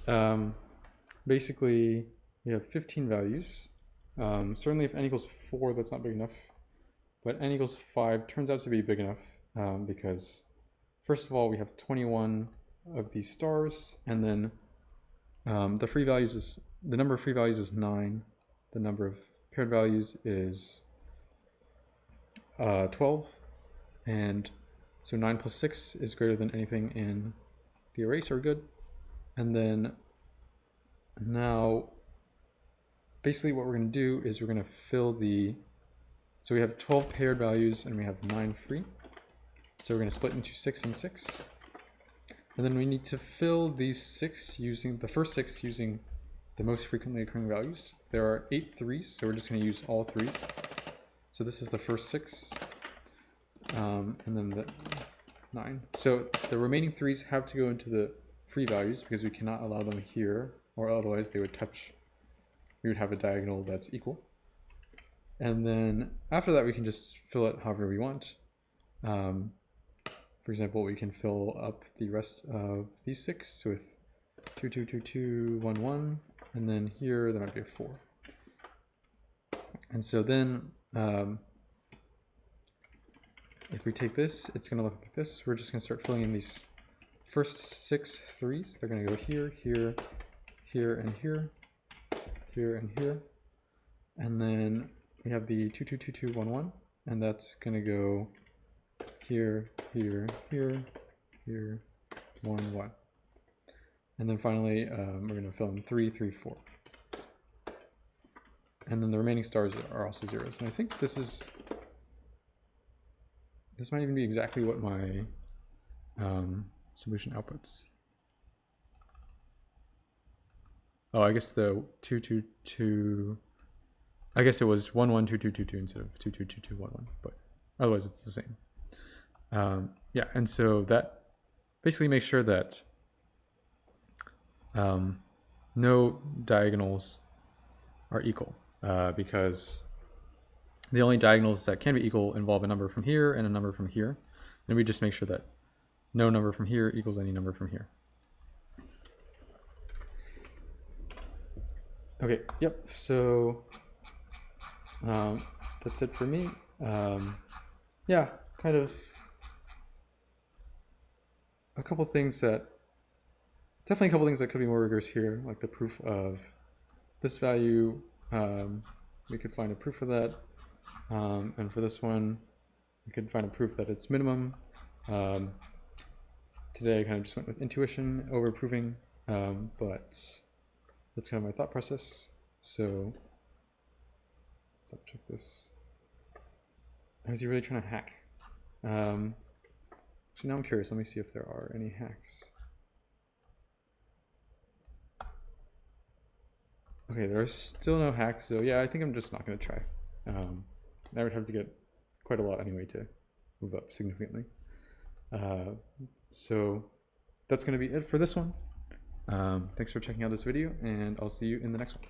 basically we have 15 values. Certainly if n equals 4, that's not big enough. But n equals 5 turns out to be big enough because, first of all, we have 21 of these stars, and then the free values is, the number of free values is 9. The number of paired values is 12, and so 9 plus 6 is greater than anything in the array, so we're good. And then now, basically what we're going to do is we're going to fill the, so we have 12 paired values and we have 9 free. So we're going to split into 6 and 6. And then we need to fill these 6 using, the first 6 using the most frequently occurring values. There are 8 threes, so we're just going to use all threes. So this is the first 6. And then the 9. So the remaining threes have to go into the free values because we cannot allow them here, or otherwise they would touch, we would have a diagonal that's equal. And then after that we can just fill it however we want. For example, we can fill up the rest of these 6 with 2, 2, 2, 2, 1, 1, and then here there might be a 4. And so then if we take this, it's going to look like this. We're just going to start filling in these first 6 threes. They're going to go here, here, here, and here, here, and here. And then we have the 2, 2, 2, 2, 1, 1, and that's going to go here, here, here, here, 1, 1. And then finally, we're going to fill in 3, 3, 4. And then the remaining stars are also zeros. And I think this might even be exactly what my solution outputs. Oh, I guess the 2, 2, 2, I guess it was 1, 1, 2, 2, 2, 2 instead of 2, 2, 2, 2, 1, 1, but otherwise it's the same. Yeah, and so that basically makes sure that no diagonals are equal, because the only diagonals that can be equal involve a number from here and a number from here, and we just make sure that no number from here equals any number from here. Okay, yep, so that's it for me. Yeah, kind of definitely a couple things that could be more rigorous here, like the proof of this value. We could find a proof of that. And for this one, we could find a proof that it's minimum. Today I kind of just went with intuition over proving, but that's kind of my thought process. So let's check this. Is he really trying to hack? So now I'm curious. Let me see if there are any hacks. Okay, there are still no hacks, so yeah, I think I'm just not going to try. I would have to get quite a lot anyway to move up significantly. So that's going to be it for this one. Thanks for checking out this video, and I'll see you in the next one.